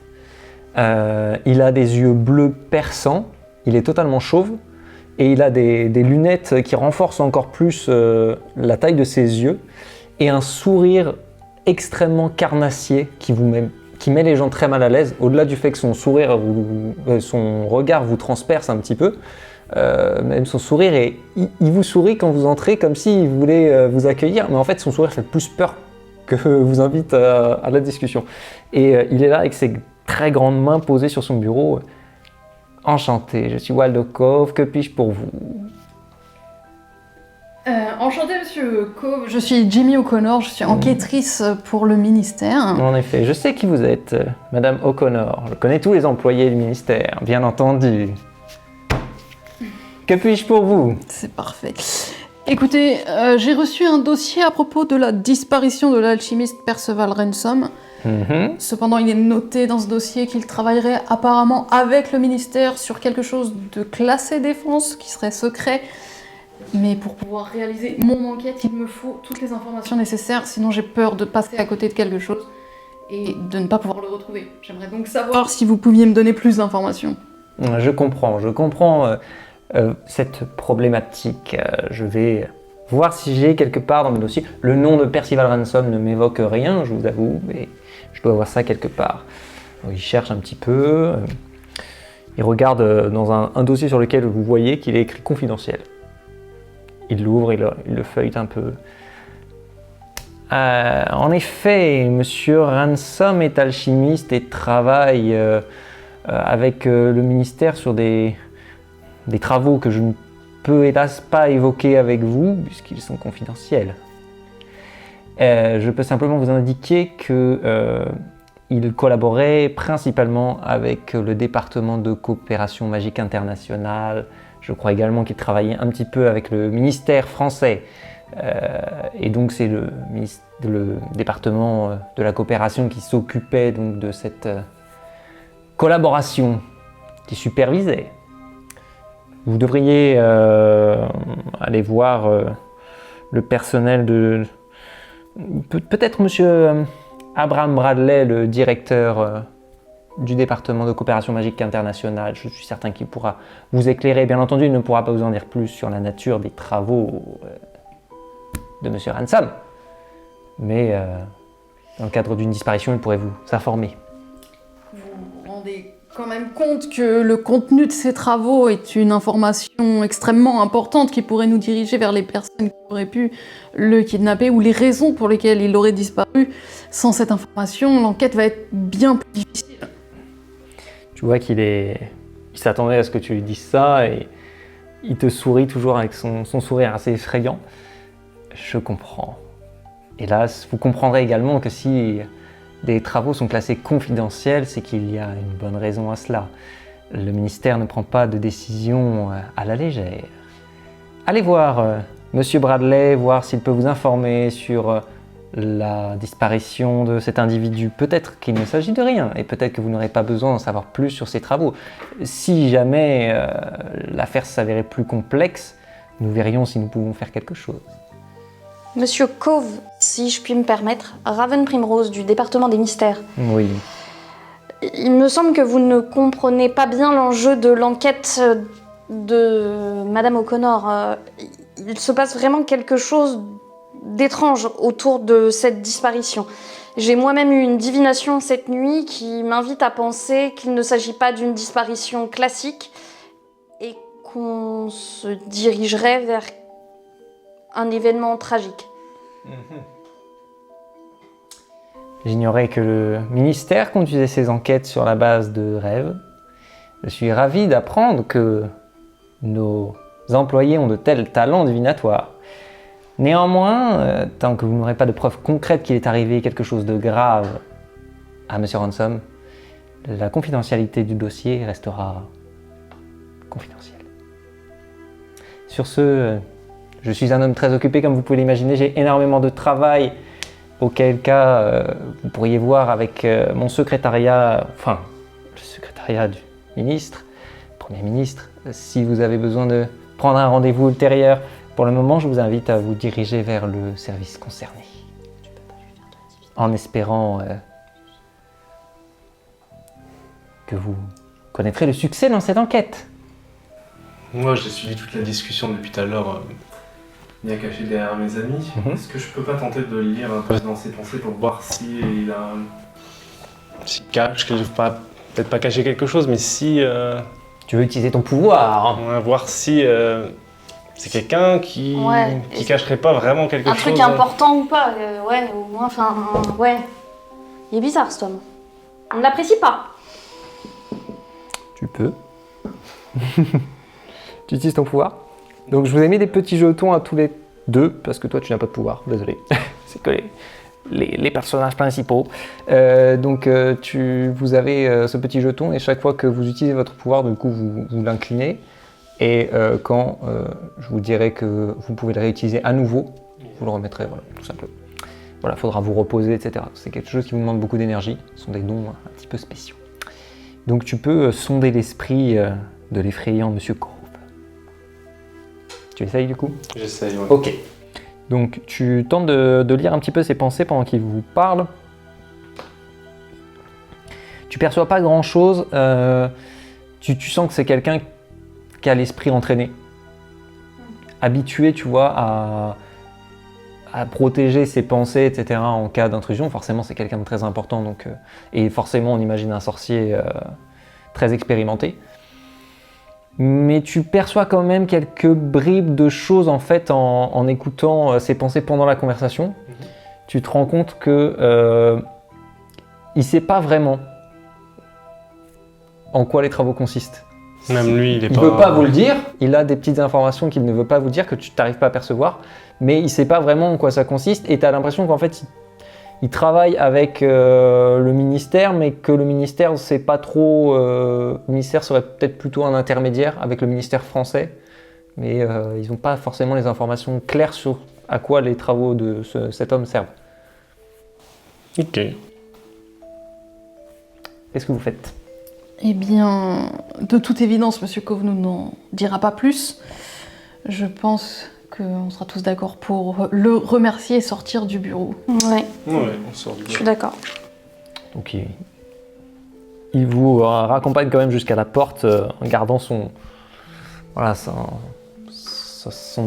Il a des yeux bleus perçants. Il est totalement chauve. Et il a des lunettes qui renforcent encore plus la taille de ses yeux. Et un sourire extrêmement carnassier qui met les gens très mal à l'aise. Au-delà du fait que son regard vous transperce un petit peu. Même son sourire, il vous sourit quand vous entrez comme s'il voulait vous accueillir, mais en fait son sourire fait plus peur que vous invite à la discussion. Et il est là avec ses très grandes mains posées sur son bureau. Enchanté, je suis Waldo Cove, que puis-je pour vous? Enchanté, monsieur Cove. Je suis Jamie O'Connor, je suis enquêtrice pour le ministère. En effet, je sais qui vous êtes, Madame O'Connor. Je connais tous les employés du ministère, bien entendu. Que puis-je pour vous? C'est parfait. Écoutez, j'ai reçu un dossier à propos de la disparition de l'alchimiste Percival Ransom. Cependant, il est noté dans ce dossier qu'il travaillerait apparemment avec le ministère sur quelque chose de classé défense, qui serait secret. Mais pour pouvoir réaliser mon enquête, il me faut toutes les informations nécessaires, sinon j'ai peur de passer à côté de quelque chose et de ne pas pouvoir le retrouver. J'aimerais donc savoir si vous pouviez me donner plus d'informations. Je comprends cette problématique. Je vais voir si j'ai quelque part dans mes dossiers. Le nom de Percival Ransom ne m'évoque rien, je vous avoue, mais je dois avoir ça quelque part. Alors, il cherche un petit peu. Il regarde dans un dossier sur lequel vous voyez qu'il est écrit confidentiel. Il l'ouvre, il le feuillete un peu. En effet, Monsieur Ransom est alchimiste et travaille avec le ministère sur des des travaux que je ne peux hélas pas évoquer avec vous puisqu'ils sont confidentiels. Je peux simplement vous indiquer qu'il collaborait principalement avec le département de coopération magique internationale. Je crois également qu'il travaillait un petit peu avec le ministère français. Et donc c'est le département de la coopération qui s'occupait donc de cette collaboration, qui supervisait. Vous devriez aller voir le personnel de... Peut-être monsieur Abraham Bradley, le directeur du département de coopération magique internationale. Je suis certain qu'il pourra vous éclairer. Bien entendu, il ne pourra pas vous en dire plus sur la nature des travaux de monsieur Ransom. Mais dans le cadre d'une disparition, il pourrait vous informer. Vous vous rendez quand même compte que le contenu de ces travaux est une information extrêmement importante qui pourrait nous diriger vers les personnes qui auraient pu le kidnapper ou les raisons pour lesquelles il aurait disparu. Sans cette information, l'enquête va être bien plus difficile. Tu vois il s'attendait à ce que tu lui dises ça et il te sourit toujours avec son sourire assez effrayant. Je comprends. Hélas, vous comprendrez également que si des travaux sont classés confidentiels, c'est qu'il y a une bonne raison à cela. Le ministère ne prend pas de décision à la légère. Allez voir monsieur Bradley, voir s'il peut vous informer sur la disparition de cet individu. Peut-être qu'il ne s'agit de rien, et peut-être que vous n'aurez pas besoin d'en savoir plus sur ses travaux. Si jamais l'affaire s'avérait plus complexe, nous verrions si nous pouvons faire quelque chose. Monsieur Cove, si je puis me permettre, Raven Primrose du département des mystères. Oui. Il me semble que vous ne comprenez pas bien l'enjeu de l'enquête de Madame O'Connor. Il se passe vraiment quelque chose d'étrange autour de cette disparition. J'ai moi-même eu une divination cette nuit qui m'invite à penser qu'il ne s'agit pas d'une disparition classique et qu'on se dirigerait vers un événement tragique. J'ignorais que le ministère conduisait ses enquêtes sur la base de rêves. Je suis ravi d'apprendre que nos employés ont de tels talents divinatoires. Néanmoins, tant que vous n'aurez pas de preuves concrètes qu'il est arrivé quelque chose de grave à M. Ransom, la confidentialité du dossier restera confidentielle. Sur ce, je suis un homme très occupé, comme vous pouvez l'imaginer. J'ai énormément de travail, auquel cas vous pourriez voir avec mon secrétariat, enfin, le secrétariat du ministre, Premier ministre, si vous avez besoin de prendre un rendez-vous ultérieur. Pour le moment, je vous invite à vous diriger vers le service concerné, en espérant que vous connaîtrez le succès dans cette enquête. Moi, j'ai suivi toute la discussion depuis tout à l'heure, bien caché derrière mes amis. Est-ce que je peux pas tenter de lire un peu dans ses pensées pour voir si il a... S'il cache, peut-être pas cacher quelque chose, mais si... Tu veux utiliser ton pouvoir, hein. Voir si c'est quelqu'un qui cacherait pas vraiment quelque chose. Un truc important ou pas, ouais, au moins, enfin, ouais. Il est bizarre cet homme. On ne l'apprécie pas. Tu peux. Tu utilises ton pouvoir. Donc je vous ai mis des petits jetons à tous les deux, parce que toi tu n'as pas de pouvoir, désolé. C'est que les personnages principaux. Vous avez ce petit jeton et chaque fois que vous utilisez votre pouvoir, du coup vous l'inclinez. Et quand je vous dirai que vous pouvez le réutiliser à nouveau, vous le remettrez, voilà, tout simplement. Voilà, il faudra vous reposer, etc. C'est quelque chose qui vous demande beaucoup d'énergie. Ce sont des dons un petit peu spéciaux. Donc tu peux sonder l'esprit de l'effrayant Monsieur Cove. Tu essayes du coup ? J'essaye, ouais. Ok. Donc tu tentes de lire un petit peu ses pensées pendant qu'il vous parle. Tu perçois pas grand chose. Tu sens que c'est quelqu'un qui a l'esprit entraîné. Habitué, tu vois, à protéger ses pensées, etc. en cas d'intrusion. Forcément, c'est quelqu'un de très important. Donc, et forcément, on imagine un sorcier très expérimenté. Mais tu perçois quand même quelques bribes de choses en fait en écoutant ses pensées pendant la conversation. Tu te rends compte que il sait pas vraiment en quoi les travaux consistent. Même lui, il est Il pas... ne veut pas vous le dire, il a des petites informations qu'il ne veut pas vous dire, que tu n'arrives pas à percevoir, mais il ne sait pas vraiment en quoi ça consiste, et tu as l'impression qu'en fait, il travaille avec le ministère, mais que le ministère ne sait pas trop... le ministère serait peut-être plutôt un intermédiaire avec le ministère français, mais ils n'ont pas forcément les informations claires sur à quoi les travaux de cet homme servent. Ok. Qu'est-ce que vous faites? Eh bien, de toute évidence, Monsieur Covenou n'en dira pas plus. Je pense qu'on sera tous d'accord pour le remercier et sortir du bureau. Ouais, Ouais, on sort du je suis d'accord. Donc il vous raccompagne quand même jusqu'à la porte en gardant son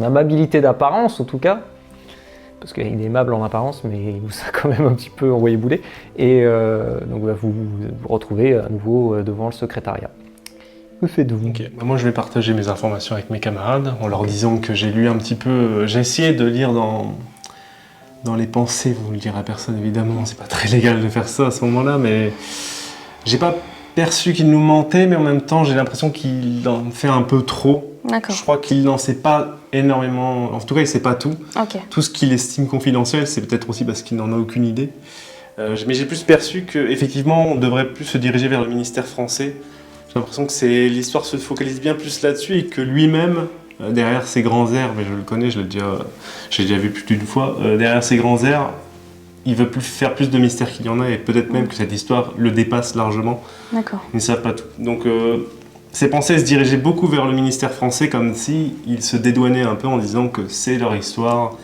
amabilité d'apparence en tout cas, parce qu'il est aimable en apparence, mais il vous a quand même un petit peu envoyé bouler. Et donc vous vous retrouvez à nouveau devant le secrétariat. Que faites-vous? Ok, bah moi je vais partager mes informations avec mes camarades en leur disant que j'ai lu un petit peu, j'ai essayé de lire dans les pensées, vous ne le direz à personne évidemment, c'est pas très légal de faire ça à ce moment-là, mais j'ai pas perçu qu'il nous mentait, mais en même temps j'ai l'impression qu'il en fait un peu trop. D'accord. Je crois qu'il n'en sait pas énormément, en tout cas il sait pas tout. Ok. Tout ce qu'il estime confidentiel, c'est peut-être aussi parce qu'il n'en a aucune idée. Mais j'ai plus perçu qu'effectivement on devrait plus se diriger vers le ministère français. J'ai l'impression que l'histoire se focalise bien plus là-dessus et que lui-même, derrière ses grands airs, mais je le connais, j'ai déjà vu plus d'une fois, derrière ses grands airs, il veut faire plus de mystère qu'il y en a et peut-être même que cette histoire le dépasse largement. D'accord. Ils ne savent pas tout. Donc ses pensées se dirigeaient beaucoup vers le ministère français comme si il se dédouanait un peu en disant que c'est leur histoire,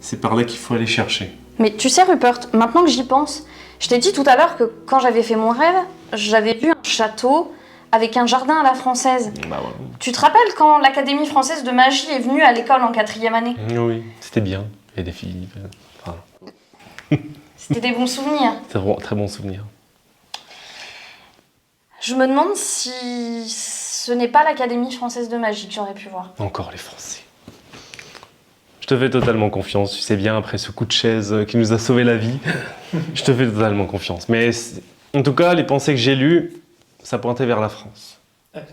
c'est par là qu'il faut aller chercher. Mais tu sais, Rupert, maintenant que j'y pense, je t'ai dit tout à l'heure que quand j'avais fait mon rêve, j'avais vu un château avec un jardin à la française. Bah ouais. Tu te rappelles quand l'Académie française de magie est venue à l'école en 4e année? Oui, c'était bien. Il y a des filles. Enfin, C'était des bons souvenirs. c'est vraiment un très bon souvenir. Je me demande si ce n'est pas l'Académie française de magie que j'aurais pu voir. Encore les Français. Je te fais totalement confiance, tu sais bien, après ce coup de chaise qui nous a sauvé la vie, je te fais totalement confiance. Mais en tout cas, les pensées que j'ai lues, ça pointait vers la France.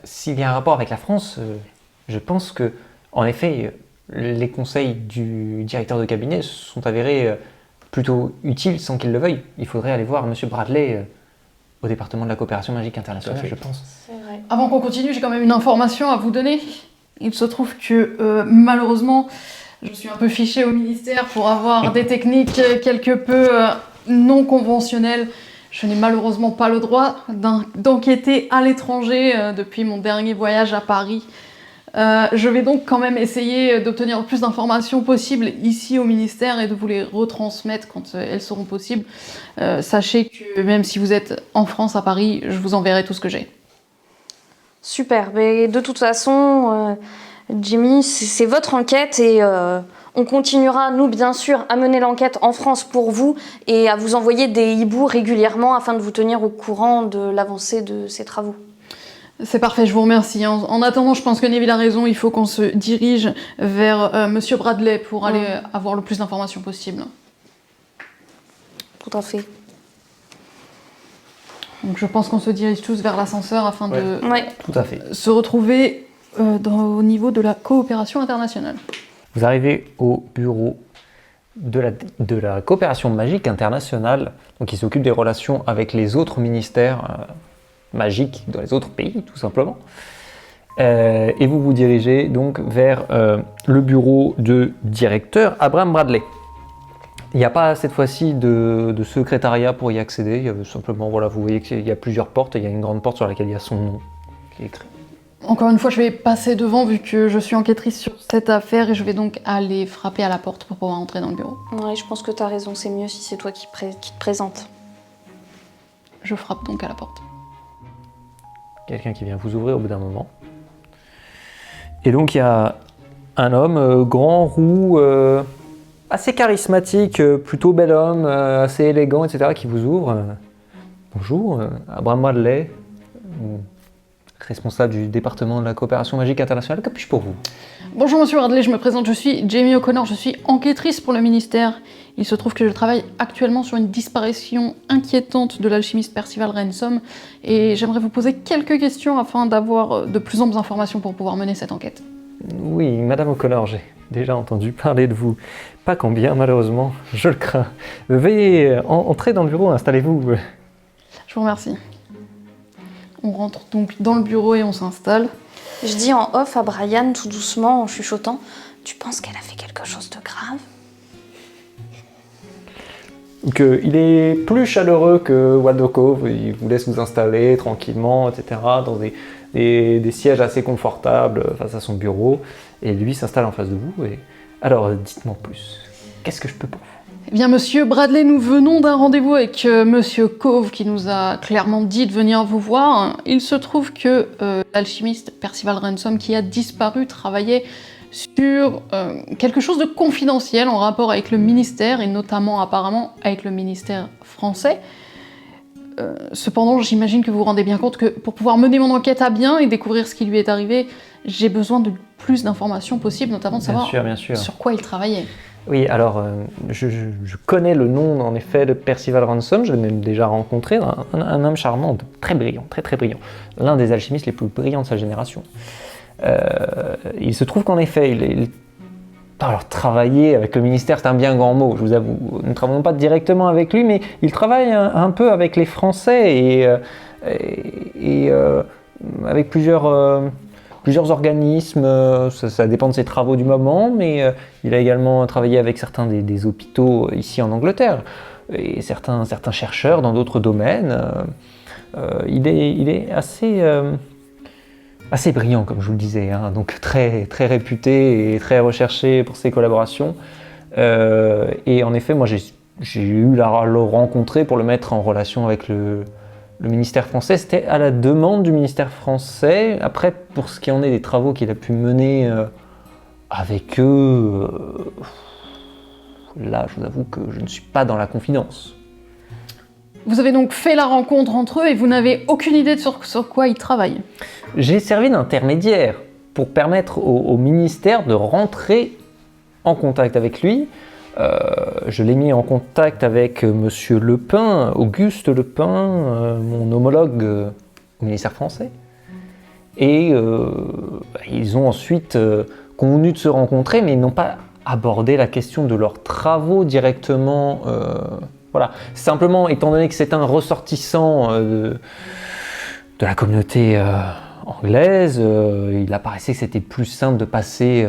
S'il y a un rapport avec la France, je pense que, en effet, les conseils du directeur de cabinet sont avérés plutôt utiles sans qu'il le veuille. Il faudrait aller voir M. Bradley au département de la coopération magique internationale, Tout à fait. je pense. C'est vrai. Avant qu'on continue, j'ai quand même une information à vous donner. Il se trouve que malheureusement, je suis un peu fichée au ministère pour avoir des techniques quelque peu non conventionnelles. Je n'ai malheureusement pas le droit d'enquêter à l'étranger depuis mon dernier voyage à Paris. Je vais donc quand même essayer d'obtenir le plus d'informations possibles ici au ministère et de vous les retransmettre quand elles seront possibles. Sachez que même si vous êtes en France, à Paris, je vous enverrai tout ce que j'ai. Super. Mais de toute façon, Jimmy, c'est votre enquête et on continuera, nous, bien sûr, à mener l'enquête en France pour vous et à vous envoyer des hiboux régulièrement afin de vous tenir au courant de l'avancée de ces travaux. C'est parfait, je vous remercie. En attendant, je pense que Neville a raison, il faut qu'on se dirige vers Monsieur Bradley pour aller avoir le plus d'informations possible. Tout à fait. Donc je pense qu'on se dirige tous vers l'ascenseur afin de Ouais. Tout à fait. se retrouver au niveau de la coopération internationale. Vous arrivez au bureau de la coopération magique internationale, donc qui s'occupe des relations avec les autres ministères magiques dans les autres pays, tout simplement. Et vous vous dirigez donc vers le bureau de directeur Abraham Bradley. Il n'y a pas cette fois-ci de secrétariat pour y accéder, il y a simplement, voilà, vous voyez qu'il y a plusieurs portes, et il y a une grande porte sur laquelle il y a son nom qui est écrit. Encore une fois, je vais passer devant vu que je suis enquêtrice sur cette affaire et je vais donc aller frapper à la porte pour pouvoir entrer dans le bureau. Ouais, je pense que t'as raison, c'est mieux si c'est toi qui te présente. Je frappe donc à la porte. Quelqu'un qui vient vous ouvrir au bout d'un moment. Et donc il y a un homme grand, roux, assez charismatique, plutôt bel homme, assez élégant, etc. qui vous ouvre. Bonjour, Abraham Bradley. responsable du département de la coopération magique internationale. Que puis-je pour vous? Bonjour Monsieur Bradley, je me présente, je suis Jamie O'Connor, je suis enquêtrice pour le ministère. Il se trouve que je travaille actuellement sur une disparition inquiétante de l'alchimiste Percival Ransom et j'aimerais vous poser quelques questions afin d'avoir de plus amples informations pour pouvoir mener cette enquête. Oui, Madame O'Connor, j'ai déjà entendu parler de vous. Pas combien, malheureusement, je le crains. Veuillez entrer dans le bureau, installez-vous. Je vous remercie. On rentre donc dans le bureau et on s'installe. Je dis en off à Brian, tout doucement, en chuchotant, tu penses qu'elle a fait quelque chose de grave? Il est plus chaleureux que Waldo Cove, il vous laisse vous installer tranquillement, etc., dans des sièges assez confortables face à son bureau, et lui s'installe en face de vous. Alors, dites-moi plus, qu'est-ce que je peux pour vous? Eh bien, Monsieur Bradley, nous venons d'un rendez-vous avec Monsieur Cove qui nous a clairement dit de venir vous voir. Il se trouve que l'alchimiste Percival Ransom, qui a disparu, travaillait sur quelque chose de confidentiel en rapport avec le ministère, et notamment apparemment avec le ministère français. Cependant, j'imagine que vous vous rendez bien compte que pour pouvoir mener mon enquête à bien et découvrir ce qui lui est arrivé, j'ai besoin de plus d'informations possibles, notamment de savoir bien sûr. sur quoi il travaillait. Oui, alors, je connais le nom, en effet, de Percival Ransom, je l'ai même déjà rencontré, un homme charmant, très brillant, très brillant, l'un des alchimistes les plus brillants de sa génération. Il se trouve qu'en effet, alors travailler avec le ministère, c'est un bien grand mot, je vous avoue. Nous ne travaillons pas directement avec lui, mais il travaille un peu avec les Français et avec plusieurs organismes. Ça dépend de ses travaux du moment, mais il a également travaillé avec certains des hôpitaux ici en Angleterre et certains chercheurs dans d'autres domaines. Il est assez brillant, comme je vous le disais, hein, donc très réputé et très recherché pour ses collaborations. Et en effet, moi j'ai eu à le rencontrer pour le mettre en relation avec le ministère français. C'était à la demande du ministère français. Après, pour ce qui en est des travaux qu'il a pu mener avec eux, là, je vous avoue que je ne suis pas dans la confidence. Vous avez donc fait la rencontre entre eux et vous n'avez aucune idée de sur quoi ils travaillent. J'ai servi d'intermédiaire pour permettre au ministère de rentrer en contact avec lui. Je l'ai mis en contact avec Monsieur Lepin, Auguste Lepin, mon homologue au ministère français. Et ils ont ensuite convenu de se rencontrer, mais ils n'ont pas abordé la question de leurs travaux directement. Voilà. Simplement, étant donné que c'est un ressortissant de la communauté anglaise, il apparaissait que c'était plus simple de passer,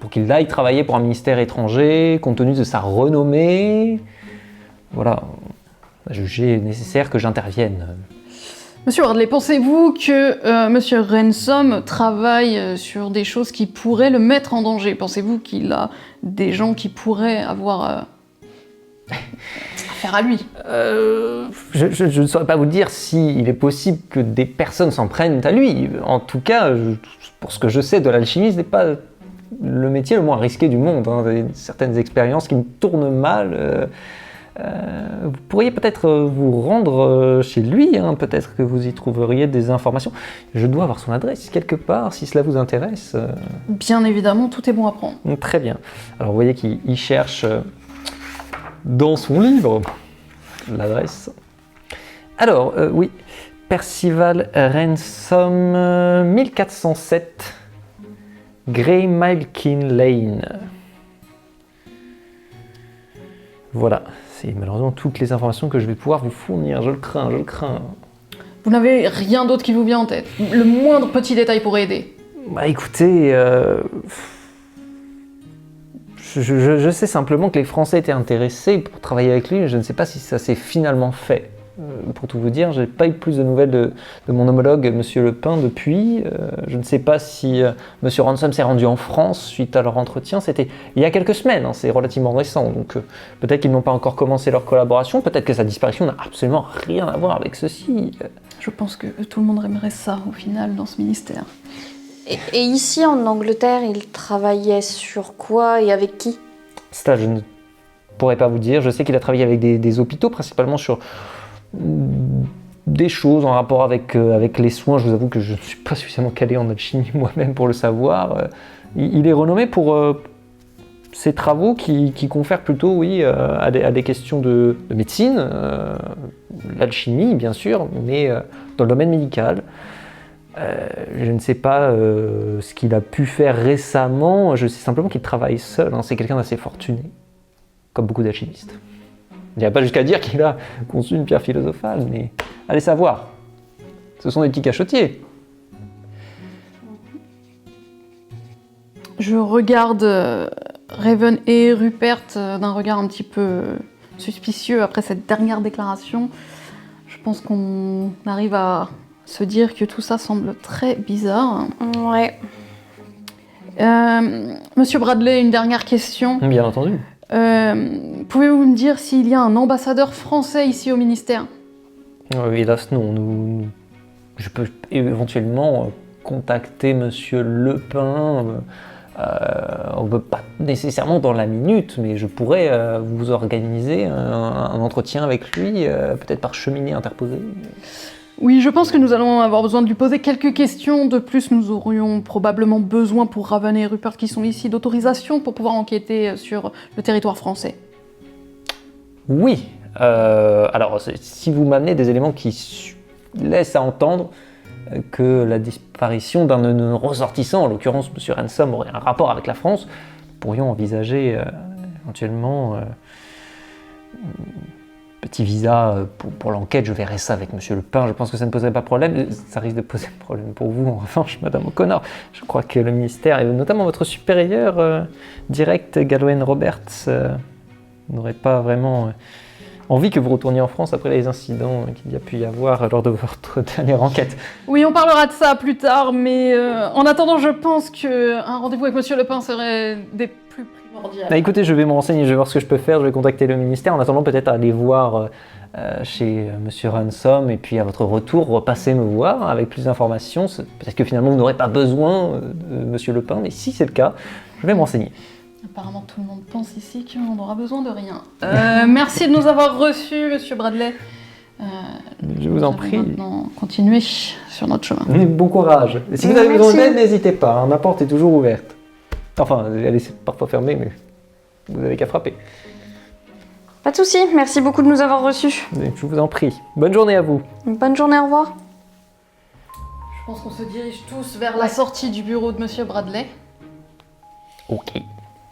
pour qu'il aille travailler pour un ministère étranger, compte tenu de sa renommée. Voilà, on a jugé nécessaire que j'intervienne. Monsieur Bradley, pensez-vous que Monsieur Ransom travaille sur des choses qui pourraient le mettre en danger? Pensez-vous qu'il a des gens qui pourraient avoir affaire à lui? Je ne saurais pas vous dire s'il est possible que des personnes s'en prennent à lui. En tout cas, pour ce que je sais de l'alchimie, ce n'est pas le métier le moins risqué du monde. Hein. Certaines expériences qui me tournent mal. Vous pourriez peut-être vous rendre chez lui, hein. Peut-être que vous y trouveriez des informations. Je dois avoir son adresse quelque part, si cela vous intéresse. Bien évidemment, tout est bon à prendre. Très bien. Alors vous voyez qu'il cherche dans son livre l'adresse. Alors, oui, Percival Ransom, 1407, Graymalkin Lane. Voilà, c'est malheureusement toutes les informations que je vais pouvoir vous fournir, je le crains. Vous n'avez rien d'autre qui vous vient en tête? Le moindre petit détail pourrait aider. Bah écoutez, je sais simplement que les Français étaient intéressés pour travailler avec lui, je ne sais pas si ça s'est finalement fait. Pour tout vous dire, je n'ai pas eu plus de nouvelles de mon homologue, Monsieur Lepin, depuis. Je ne sais pas si Monsieur Ransom s'est rendu en France suite à leur entretien. C'était il y a quelques semaines, hein, c'est relativement récent. Donc peut-être qu'ils n'ont pas encore commencé leur collaboration, peut-être que sa disparition n'a absolument rien à voir avec ceci. Je pense que tout le monde aimerait ça, au final, dans ce ministère. Et ici, en Angleterre, il travaillait sur quoi et avec qui? Ça, je ne pourrais pas vous dire. Je sais qu'il a travaillé avec des hôpitaux, principalement sur des choses en rapport avec les soins. Je vous avoue que je ne suis pas suffisamment calé en alchimie moi-même pour le savoir. Il est renommé pour ses travaux qui confèrent plutôt, oui, à des questions de médecine, l'alchimie bien sûr, mais dans le domaine médical. Je ne sais pas ce qu'il a pu faire récemment, je sais simplement qu'il travaille seul, hein. C'est quelqu'un d'assez fortuné, comme beaucoup d'alchimistes. Il n'y a pas jusqu'à dire qu'il a conçu une pierre philosophale, mais allez savoir, ce sont des petits cachotiers. Je regarde Raven et Rupert d'un regard un petit peu suspicieux après cette dernière déclaration. Je pense qu'on arrive à se dire que tout ça semble très bizarre. Ouais. Monsieur Bradley, une dernière question. Bien entendu. Pouvez-vous me dire s'il y a un ambassadeur français ici au ministère? Hélas, non. Je peux éventuellement contacter Monsieur Lepin. On ne peut pas nécessairement dans la minute, mais je pourrais vous organiser un entretien avec lui, peut-être par cheminée interposée. Oui, je pense que nous allons avoir besoin de lui poser quelques questions. De plus, nous aurions probablement besoin pour Raven et Rupert qui sont ici d'autorisation pour pouvoir enquêter sur le territoire français. Oui. Alors, si vous m'amenez des éléments qui laissent à entendre que la disparition d'un de nos ressortissants, en l'occurrence M. Ransom, aurait un rapport avec la France, nous pourrions envisager éventuellement petit visa pour l'enquête. Je verrai ça avec M. Lepin. Je pense que ça ne poserait pas de problème. Ça risque de poser problème pour vous, en revanche, Madame O'Connor. Je crois que le ministère, et notamment votre supérieur direct, Galowen Roberts, n'aurait pas vraiment envie que vous retourniez en France après les incidents qu'il y a pu y avoir lors de votre dernière enquête. Oui, on parlera de ça plus tard, mais en attendant, je pense qu'un rendez-vous avec Monsieur Lepin serait des plus primordiaux. Écoutez, je vais me renseigner, je vais voir ce que je peux faire, je vais contacter le ministère. En attendant, peut-être aller voir chez Monsieur Ransom, et puis à votre retour, repasser me voir avec plus d'informations. Peut-être que finalement, vous n'aurez pas besoin de Monsieur Lepin, mais si c'est le cas, je vais me renseigner. Apparemment, tout le monde pense ici qu'on n'aura besoin de rien. Merci de nous avoir reçus, Monsieur Bradley. Je vous en prie. Maintenant, continuer sur notre chemin. Bon courage. Et si vous avez besoin d'aide, n'hésitez pas, hein, ma porte est toujours ouverte. Enfin, elle est parfois fermée, mais vous n'avez qu'à frapper. Pas de souci, merci beaucoup de nous avoir reçus. Je vous en prie. Bonne journée à vous. Bonne journée, au revoir. Je pense qu'on se dirige tous vers la sortie du bureau de Monsieur Bradley. Ok.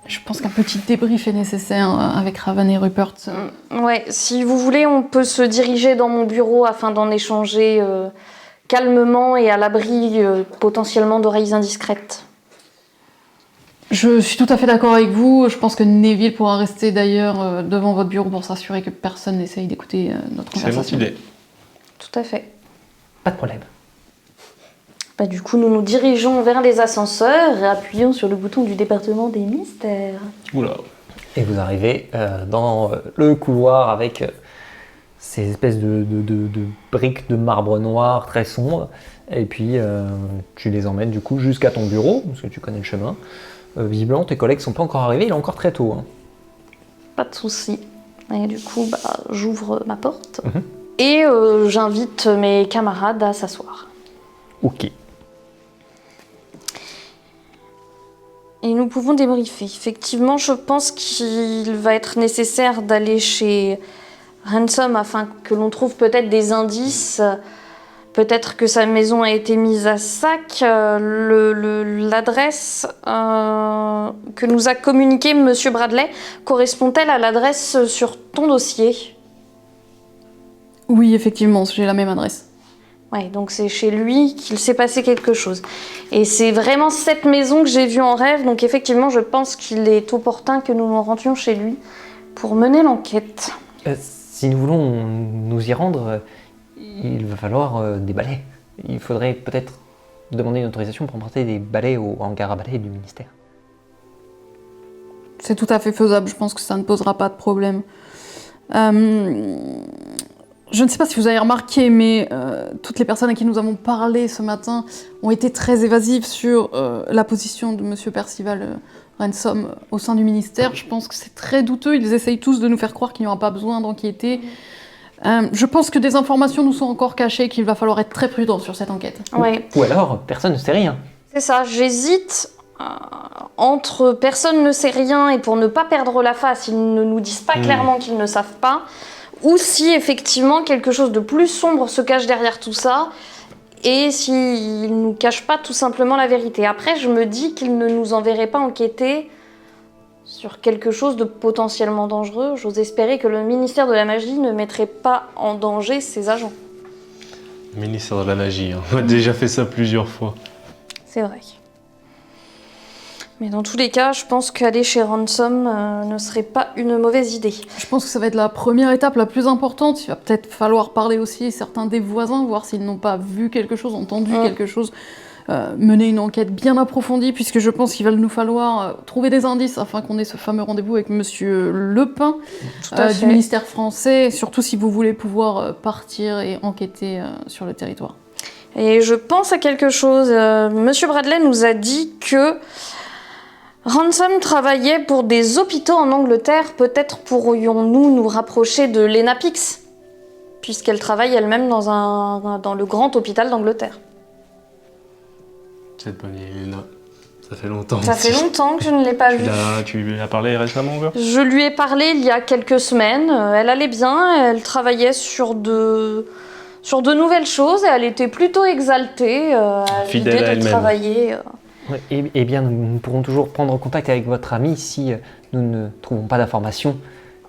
Je pense qu'un petit débrief est nécessaire avec Raven et Rupert. Ouais, si vous voulez, on peut se diriger dans mon bureau afin d'en échanger calmement et à l'abri potentiellement d'oreilles indiscrètes. Je suis tout à fait d'accord avec vous. Je pense que Neville pourra rester d'ailleurs devant votre bureau pour s'assurer que personne n'essaye d'écouter notre conversation. C'est mon idée. Tout à fait. Pas de problème. Bah, du coup, nous nous dirigeons vers les ascenseurs et appuyons sur le bouton du département des mystères. Oula. Et vous arrivez dans le couloir avec ces espèces de briques de marbre noir très sombres. Et puis, tu les emmènes du coup jusqu'à ton bureau, parce que tu connais le chemin. Visiblement, tes collègues ne sont pas encore arrivés, il est encore très tôt. Hein. Pas de souci. Et du coup, j'ouvre ma porte Mhm. et j'invite mes camarades à s'asseoir. Ok. Et nous pouvons débriefer. Effectivement, je pense qu'il va être nécessaire d'aller chez Ransom afin que l'on trouve peut-être des indices. Peut-être que sa maison a été mise à sac. L'adresse que nous a communiquée Monsieur Bradley correspond-elle à l'adresse sur ton dossier ? Oui, effectivement, j'ai la même adresse. Ouais, donc c'est chez lui qu'il s'est passé quelque chose. Et c'est vraiment cette maison que j'ai vue en rêve, donc effectivement, je pense qu'il est opportun que nous nous rendions chez lui pour mener l'enquête. Si nous voulons nous y rendre, il va falloir des balais. Il faudrait peut-être demander une autorisation pour emprunter des balais au hangar à balais du ministère. C'est tout à fait faisable, je pense que ça ne posera pas de problème. Je ne sais pas si vous avez remarqué, mais toutes les personnes à qui nous avons parlé ce matin ont été très évasives sur la position de Monsieur Percival Ransom au sein du ministère. Je pense que c'est très douteux. Ils essayent tous de nous faire croire qu'il n'y aura pas besoin d'enquêter. Je pense que des informations nous sont encore cachées, qu'il va falloir être très prudent sur cette enquête. Ouais. Ou alors, personne ne sait rien. C'est ça, j'hésite entre personne ne sait rien et pour ne pas perdre la face, ils ne nous disent pas clairement qu'ils ne savent pas, ou si effectivement quelque chose de plus sombre se cache derrière tout ça, et s'ils ne nous cachent pas tout simplement la vérité. Après, je me dis qu'ils ne nous enverraient pas enquêter sur quelque chose de potentiellement dangereux. J'ose espérer que le ministère de la Magie ne mettrait pas en danger ses agents. Le ministère de la Magie, hein. On a déjà fait ça plusieurs fois. C'est vrai. Mais dans tous les cas, je pense qu'aller chez Ransom ne serait pas une mauvaise idée. Je pense que ça va être la première étape la plus importante. Il va peut-être falloir parler aussi à certains des voisins, voir s'ils n'ont pas vu quelque chose, entendu quelque chose, mener une enquête bien approfondie, puisque je pense qu'il va nous falloir trouver des indices afin qu'on ait ce fameux rendez-vous avec Monsieur Lepin du ministère français, surtout si vous voulez pouvoir partir et enquêter sur le territoire. Et je pense à quelque chose. Monsieur Bradley nous a dit que Ransom travaillait pour des hôpitaux en Angleterre. Peut-être pourrions-nous nous rapprocher de Lena Pix, puisqu'elle travaille elle-même dans le grand hôpital d'Angleterre. Cette bonne Elena, ça fait longtemps. Ça fait longtemps que je ne l'ai pas vue. Tu lui as parlé récemment, gars? Je lui ai parlé il y a quelques semaines. Elle allait bien, elle travaillait sur de nouvelles choses et elle était plutôt exaltée à Fidèle l'idée à de elle-même. travailler. Ouais, eh bien, nous pourrons toujours prendre contact avec votre ami si nous ne trouvons pas d'informations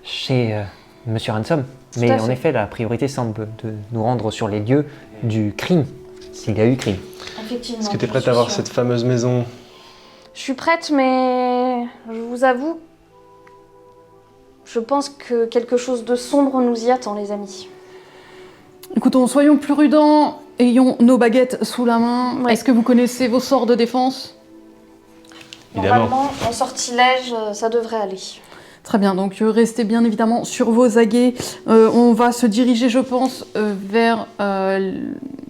chez Monsieur Ransom. Mais en effet, la priorité semble de nous rendre sur les lieux du crime, s'il y a eu crime. Effectivement. Est-ce que tu es prête à voir cette fameuse maison? Je suis prête, mais je vous avoue, je pense que quelque chose de sombre nous y attend, les amis. Écoutons, soyons plus prudents, ayons nos baguettes sous la main. Ouais. Est-ce que vous connaissez vos sorts de défense? Évidemment. Normalement, en sortilège, ça devrait aller. Très bien, donc restez bien évidemment sur vos aguets. On va se diriger, je pense, vers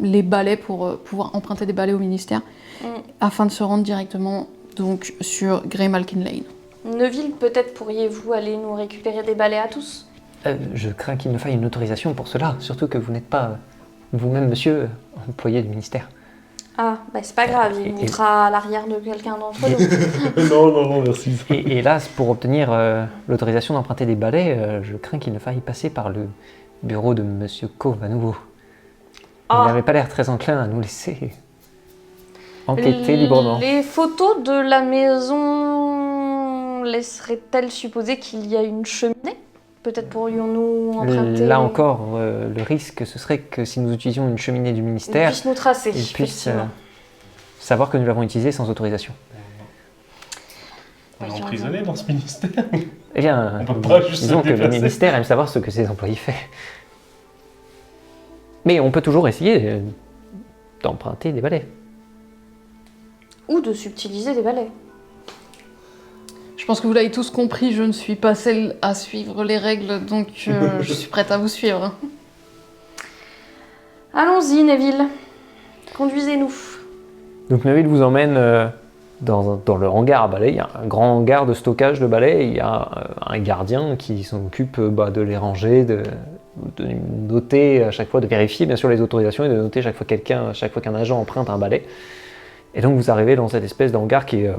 les balais pour pouvoir emprunter des balais au ministère, afin de se rendre directement donc, sur Grey Malkin Lane. Neville, peut-être pourriez-vous aller nous récupérer des balais à tous? Je crains qu'il me faille une autorisation pour cela, surtout que vous n'êtes pas vous-même, monsieur, employé du ministère. Ah, bah c'est pas grave, il montera à l'arrière de quelqu'un d'entre nous. Non, merci. Et hélas, pour obtenir l'autorisation d'emprunter des balais, je crains qu'il ne faille passer par le bureau de Monsieur Cove à nouveau. Il n'avait pas l'air très enclin à nous laisser enquêter librement. Les photos de la maison laisseraient-elles supposer qu'il y a une cheminée? Peut-être pourrions-nous emprunter... Là encore, le risque, ce serait que si nous utilisions une cheminée du Ils ministère, puissent nous tracer, ils puissent effectivement. savoir que nous l'avons utilisée sans autorisation. On est emprisonné dans ce ministère. Eh bien, On peut pas juste disons se que le déplacer. ministère aime savoir ce que ses employés font. Mais on peut toujours essayer d'emprunter des balais. Ou de subtiliser des balais. Je pense que vous l'avez tous compris, je ne suis pas celle à suivre les règles, donc je suis prête à vous suivre. Allons-y, Neville. Conduisez-nous. Donc Neville vous emmène dans le hangar à balais. Il y a un grand hangar de stockage de balais. Il y a un gardien qui s'occupe de les ranger, de noter à chaque fois, de vérifier bien sûr les autorisations et de noter chaque fois qu'un agent emprunte un balai. Et donc vous arrivez dans cette espèce de hangar qui est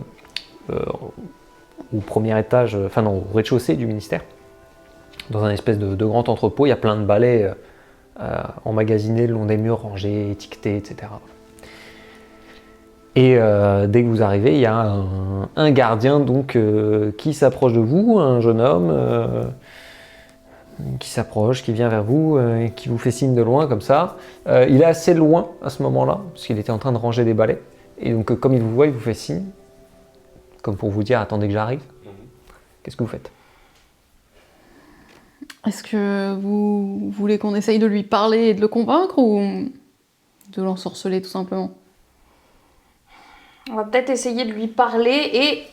au premier étage, enfin non, au rez-de-chaussée du ministère, dans un espèce de grand entrepôt. Il y a plein de balais emmagasinés le long des murs, rangés, étiquetés, etc. Et dès que vous arrivez, il y a un gardien donc, qui s'approche de vous, un jeune homme qui s'approche, qui vient vers vous, et qui vous fait signe de loin comme ça. Il est assez loin à ce moment-là, parce qu'il était en train de ranger des balais. Et donc comme il vous voit, il vous fait signe, comme pour vous dire « attendez que j'arrive ». Qu'est-ce que vous faites? Est-ce que vous voulez qu'on essaye de lui parler et de le convaincre, ou de l'ensorceler tout simplement? On va peut-être essayer de lui parler et,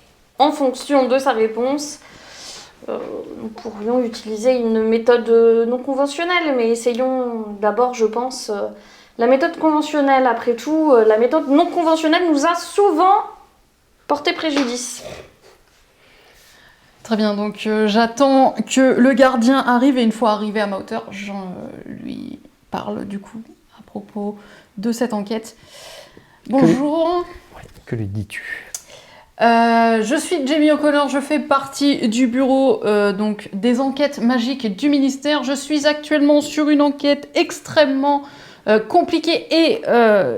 en fonction de sa réponse, nous pourrions utiliser une méthode non conventionnelle. Mais essayons d'abord, je pense, la méthode conventionnelle. Après tout, la méthode non conventionnelle nous a souvent porté préjudice. Très bien, donc j'attends que le gardien arrive et une fois arrivé à ma hauteur, je lui parle du coup à propos de cette enquête. Bonjour. Que lui dis-tu? Je suis Jamie O'Connor, je fais partie du bureau donc des enquêtes magiques du ministère. Je suis actuellement sur une enquête extrêmement compliquée et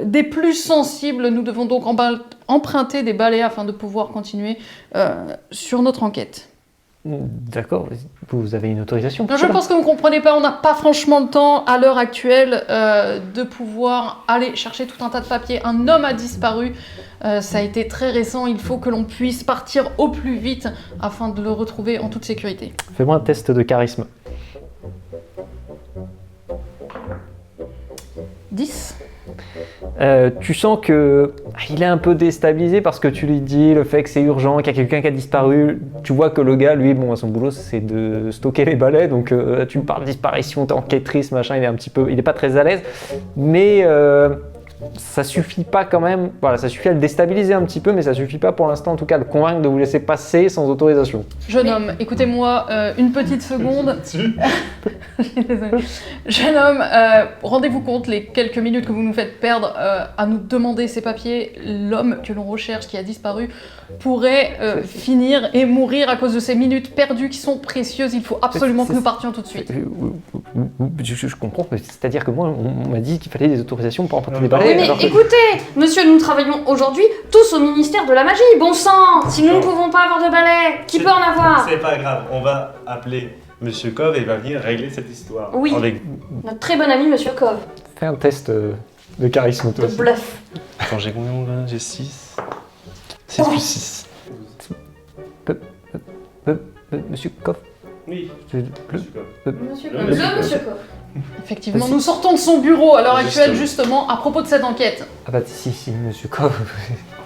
des plus sensibles. Nous devons donc emprunter des balais afin de pouvoir continuer sur notre enquête. D'accord, vous avez une autorisation pour Je cela? pense que vous ne comprenez pas, on n'a pas franchement le temps à l'heure actuelle de pouvoir aller chercher tout un tas de papiers. Un homme a disparu, ça a été très récent, il faut que l'on puisse partir au plus vite afin de le retrouver en toute sécurité. Fais-moi un test de charisme. 10. Tu sens que il est un peu déstabilisé parce que tu lui dis le fait que c'est urgent, qu'il y a quelqu'un qui a disparu. Tu vois que le gars, lui, bon, son boulot, c'est de stocker les balais. Donc, tu me parles de disparition, d'enquêtrice, machin. Il est pas très à l'aise. Mais ça suffit pas quand même. Voilà, ça suffit à le déstabiliser un petit peu, mais ça suffit pas pour l'instant, en tout cas, à le convaincre de vous laisser passer sans autorisation. Jeune homme, écoutez-moi une petite seconde. Désolée. Jeune homme, rendez-vous compte, les quelques minutes que vous nous faites perdre à nous demander ces papiers, l'homme que l'on recherche, qui a disparu, pourrait finir et mourir à cause de ces minutes perdues qui sont précieuses. Il faut absolument que nous partions tout de suite. Je comprends, mais c'est-à-dire que moi, on m'a dit qu'il fallait des autorisations pour emporter des balais. Oui, mais alors que- écoutez, monsieur, nous travaillons aujourd'hui tous au ministère de la magie. Bon sang, si nous ne pouvons pas avoir de balai, qui peut en avoir? C'est pas grave, on va appeler Monsieur Cove et il va venir régler cette histoire. Oui. Avec... Notre très bon ami, monsieur Cove. Fais un test de charisme, toi De aussi. bluff. Attends, j'ai combien là? J'ai 6. 6 plus 6. Monsieur Koff, Oui, le- Monsieur Cove. Monsieur Le Cove. monsieur Le Cove. monsieur Cove. Effectivement, nous sortons de son bureau à l'heure actuelle, Justement. justement, à propos de cette enquête. Ah bah si, monsieur Koff,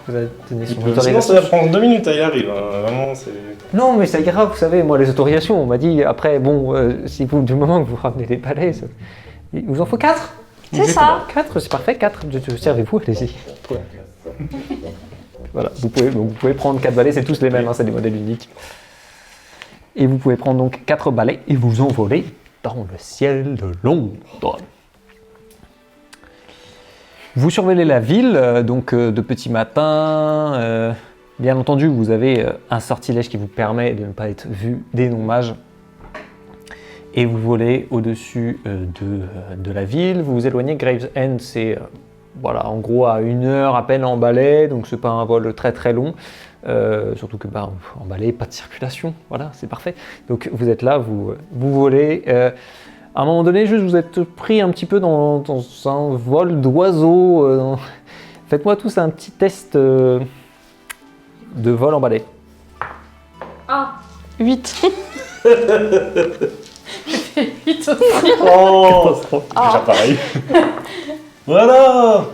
vous avez donné son Sinon, autorisation. ça va prendre 2 minutes, il arrive. Hein. Vraiment, c'est. Non, mais ça ira, vous savez, moi, les autorisations, on m'a dit, après, bon, si vous, du moment que vous ramenez les balais, il vous en faut 4? C'est ça. 4, c'est parfait, 4, servez-vous, allez-y. Voilà, vous pouvez prendre 4 balais, c'est tous les mêmes, hein, c'est des modèles uniques. Et vous pouvez prendre donc 4 balais et vous envoler dans le ciel de Londres. Vous surveillez la ville, donc de petit matin. Bien entendu, vous avez un sortilège qui vous permet de ne pas être vu des non-mages. Et vous volez au-dessus de la ville. Vous vous éloignez. Gravesend, c'est voilà, en gros à 1 heure à peine en balai, donc c'est pas un vol très très long. Surtout que en balai, pas de circulation, voilà, c'est parfait. Donc vous êtes là, vous volez. À un moment donné, juste vous êtes pris un petit peu dans un vol d'oiseau. Faites-moi tous un petit test de vol en balai. Ah. 8. 8 aussi. Oh Ah. Déjà pareil. Voilà.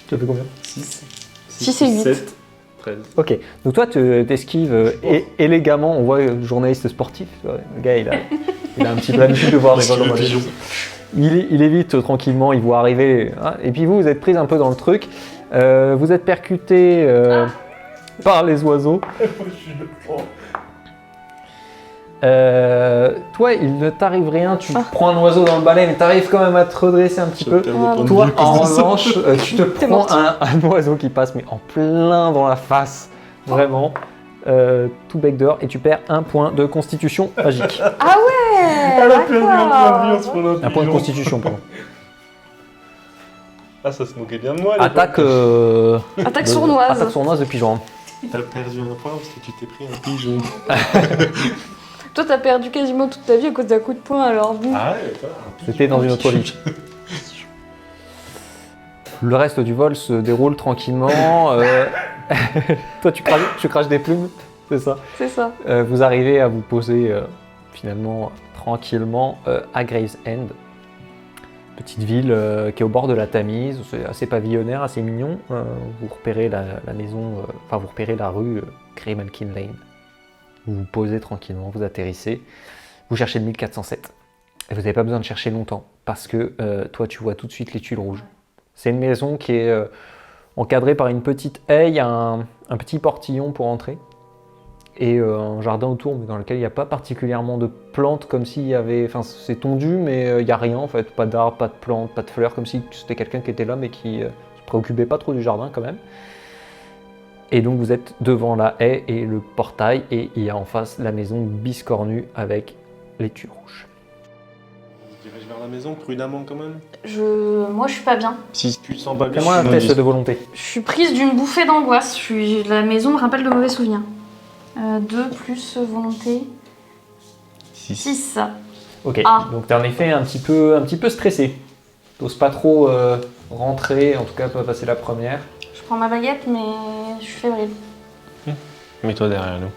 Tu as fait combien? 6. 6 et 8. 7. 13. Ok, donc toi tu t'esquives élégamment, on voit le journaliste sportif, le gars il a un petit peu l'habitude de voir des vols en balai. Il évite tranquillement, il voit arriver, hein, et puis vous êtes pris un peu dans le truc, vous êtes percuté par les oiseaux. Toi, il ne t'arrive rien, tu prends un oiseau dans le balai, mais tu arrives quand même à te redresser un petit peu. Toi, en revanche, tu te prends un oiseau qui passe, mais en plein dans la face, vraiment, tout bec dehors, et tu perds 1 point de constitution magique. Ah ouais. Elle a perdu un point de vie en se d'accord. prenant un Un point de pigeon. constitution, pardon. Ah, ça se moquait bien de moi. à l'époque. Attaque, Attaque sournoise. Attaque sournoise de pigeon. T'as perdu un point parce que tu t'es pris un pigeon. Toi, t'as perdu quasiment toute ta vie à cause d'un coup de poing, alors bon. Ah ouais, toi. C'était dans une autre vie. Le reste du vol se déroule tranquillement. Toi, tu craches des plumes, c'est ça. C'est ça. Vous arrivez à vous poser finalement tranquillement à Gravesend. Petite ville qui est au bord de la Tamise, c'est assez pavillonnaire, assez mignon. Vous repérez la maison, vous repérez la rue Grey Malkin Lane. Vous vous posez tranquillement, vous atterrissez, vous cherchez le 1407. Et vous n'avez pas besoin de chercher longtemps parce que toi tu vois tout de suite les tuiles rouges. C'est une maison qui est encadrée par une petite haie, il y a un petit portillon pour entrer. et un jardin autour, mais dans lequel il n'y a pas particulièrement de plantes, comme s'il y avait... Enfin, c'est tondu, mais il n'y a rien en fait, pas d'arbres, pas de plantes, pas de fleurs, comme si c'était quelqu'un qui était là, mais qui se préoccupait pas trop du jardin quand même. Et donc vous êtes devant la haie et le portail, et il y a en face la maison biscornue avec les tuiles rouges. On se dirige vers la maison prudemment quand même. Moi, je suis pas bien. Si tu te sens pas bien, Fais-moi un tu me test dis. de volonté. Je suis prise d'une bouffée d'angoisse. La maison me rappelle de mauvais souvenirs. 2 plus volonté. 6. Ok, Ah. donc t'es en effet un petit peu stressé. T'oses pas trop rentrer, en tout cas pas passer la première. Je prends ma baguette, mais je suis fébrile. Mets-toi derrière nous.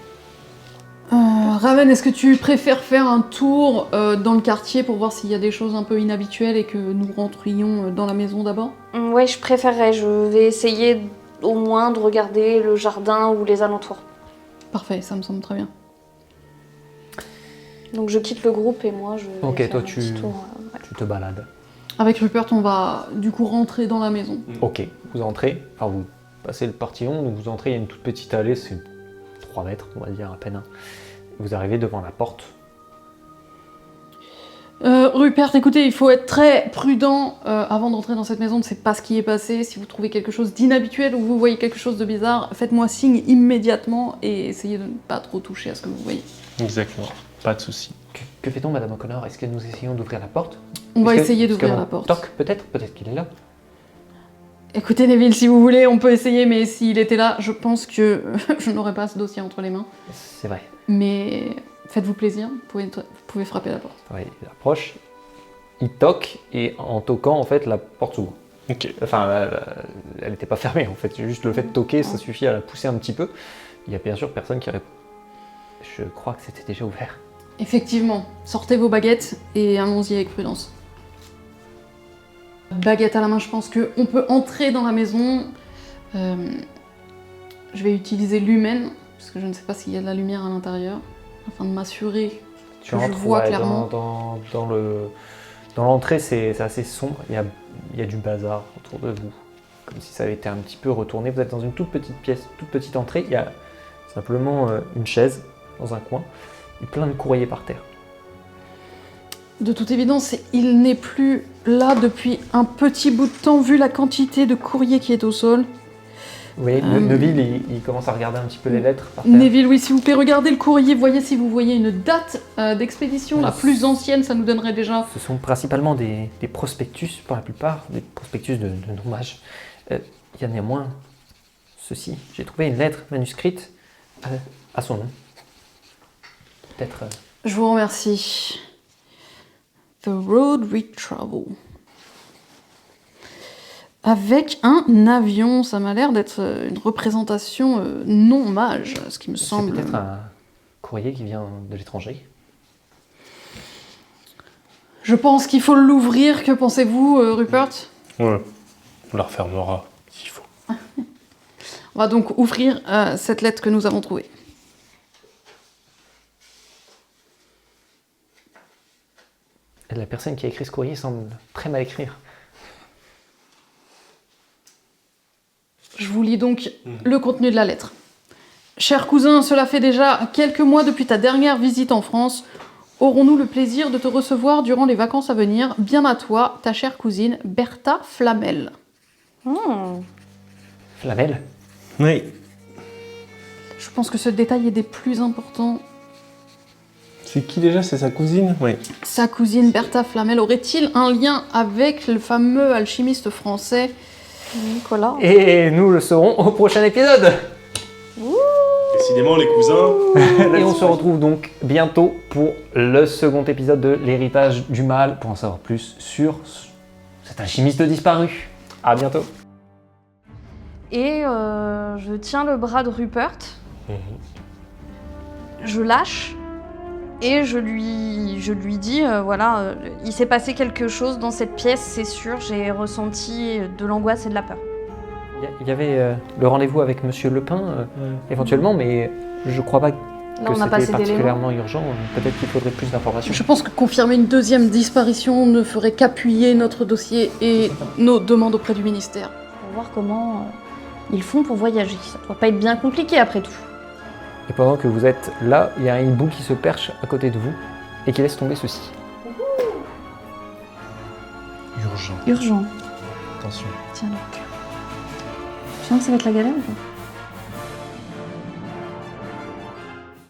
Raven, est-ce que tu préfères faire un tour dans le quartier pour voir s'il y a des choses un peu inhabituelles et que nous rentrions dans la maison d'abord? Ouais, je préférerais. Je vais essayer au moins de regarder le jardin ou les alentours. Parfait, ça me semble très bien. Donc je quitte le groupe et moi je vais Ok, faire toi, un petit tour, ouais. Tu te balades. Avec Rupert, on va du coup rentrer dans la maison. Ok, vous entrez, enfin vous passez le portillon, donc vous entrez, il y a une toute petite allée, c'est 3 mètres, on va dire à peine. Vous arrivez devant la porte. Rupert, écoutez, il faut être très prudent avant d'entrer dans cette maison, on ne sait pas ce qui est passé. Si vous trouvez quelque chose d'inhabituel ou vous voyez quelque chose de bizarre, faites-moi signe immédiatement et essayez de ne pas trop toucher à ce que vous voyez. Exactement. Pas de soucis. Que fait-on, Madame O'Connor? Est-ce que nous essayons d'ouvrir la porte? On va Est-ce que- essayer est-ce d'ouvrir que la porte. Toc, peut-être qu'il est là. Écoutez Neville, si vous voulez, on peut essayer, mais s'il était là, je pense que je n'aurais pas ce dossier entre les mains. C'est vrai. Mais faites-vous plaisir, vous pouvez frapper la porte. Ouais, il approche, il toque, et en toquant, en fait, la porte s'ouvre. Ok. Enfin, elle n'était pas fermée, en fait. Juste le fait de toquer, ça suffit à la pousser un petit peu. Il y a bien sûr personne qui répond. Je crois que c'était déjà ouvert. Effectivement, sortez vos baguettes et allons-y avec prudence. Baguette à la main, je pense qu'on peut entrer dans la maison. Je vais utiliser l'humaine, parce que je ne sais pas s'il y a de la lumière à l'intérieur, afin de m'assurer Tu que je rentres, vois ouais, clairement. dans l'entrée, c'est assez sombre. Il y a du bazar autour de vous, comme si ça avait été un petit peu retourné. Vous êtes dans une toute petite pièce, toute petite entrée. Il y a simplement une chaise dans un coin et plein de courriers par terre. De toute évidence, il n'est plus là depuis un petit bout de temps, vu la quantité de courriers qui est au sol. Vous voyez, Neville, il commence à regarder un petit peu les lettres par terre. Neville, oui, s'il vous plaît, regardez le courrier, voyez si vous voyez une date d'expédition la plus ancienne, ça nous donnerait déjà... Ce sont principalement des prospectus, pour la plupart, des prospectus de nommage. Il y a néanmoins ceci. J'ai trouvé une lettre manuscrite à son nom. Peut-être... Je vous remercie. The Road We Travel. Avec un avion, ça m'a l'air d'être une représentation non mage, ce qui me c'est semble... peut-être un courrier qui vient de l'étranger. Je pense qu'il faut l'ouvrir, que pensez-vous, Rupert? Ouais. On la refermera s'il faut. On va donc ouvrir cette lettre que nous avons trouvée. La personne qui a écrit ce courrier semble très mal écrire. Je vous lis donc le contenu de la lettre. Cher cousin, cela fait déjà quelques mois depuis ta dernière visite en France. Aurons-nous le plaisir de te recevoir durant les vacances à venir? Bien à toi, ta chère cousine Bertha Flamel. Flamel? Oui. Je pense que ce détail est des plus importants. C'est qui déjà? C'est sa cousine? Oui. Sa cousine Bertha Flamel aurait-il un lien avec le fameux alchimiste français Nicolas. Et nous le saurons au prochain épisode. Décidément, les cousins. Et on se retrouve donc bientôt pour le second épisode de l'héritage du mal, pour en savoir plus sur cet alchimiste disparu. À bientôt. Et je tiens le bras de Rupert. Je lâche. Et je lui dis, voilà, il s'est passé quelque chose dans cette pièce, c'est sûr, j'ai ressenti de l'angoisse et de la peur. Il y avait le rendez-vous avec Monsieur Lepin, éventuellement, mais je crois pas que Là, on n'a pas c'était assez d'éléments. particulièrement urgent. Peut-être qu'il faudrait plus d'informations. Je pense que confirmer une deuxième disparition ne ferait qu'appuyer notre dossier et nos demandes auprès du ministère. Pour voir comment ils font pour voyager. Ça doit pas être bien compliqué après tout. Et pendant que vous êtes là, il y a un hibou qui se perche à côté de vous et qui laisse tomber ceci. Urgent. Urgent. Attention. Tiens donc. Tu sens que ça va être la galère ou pas?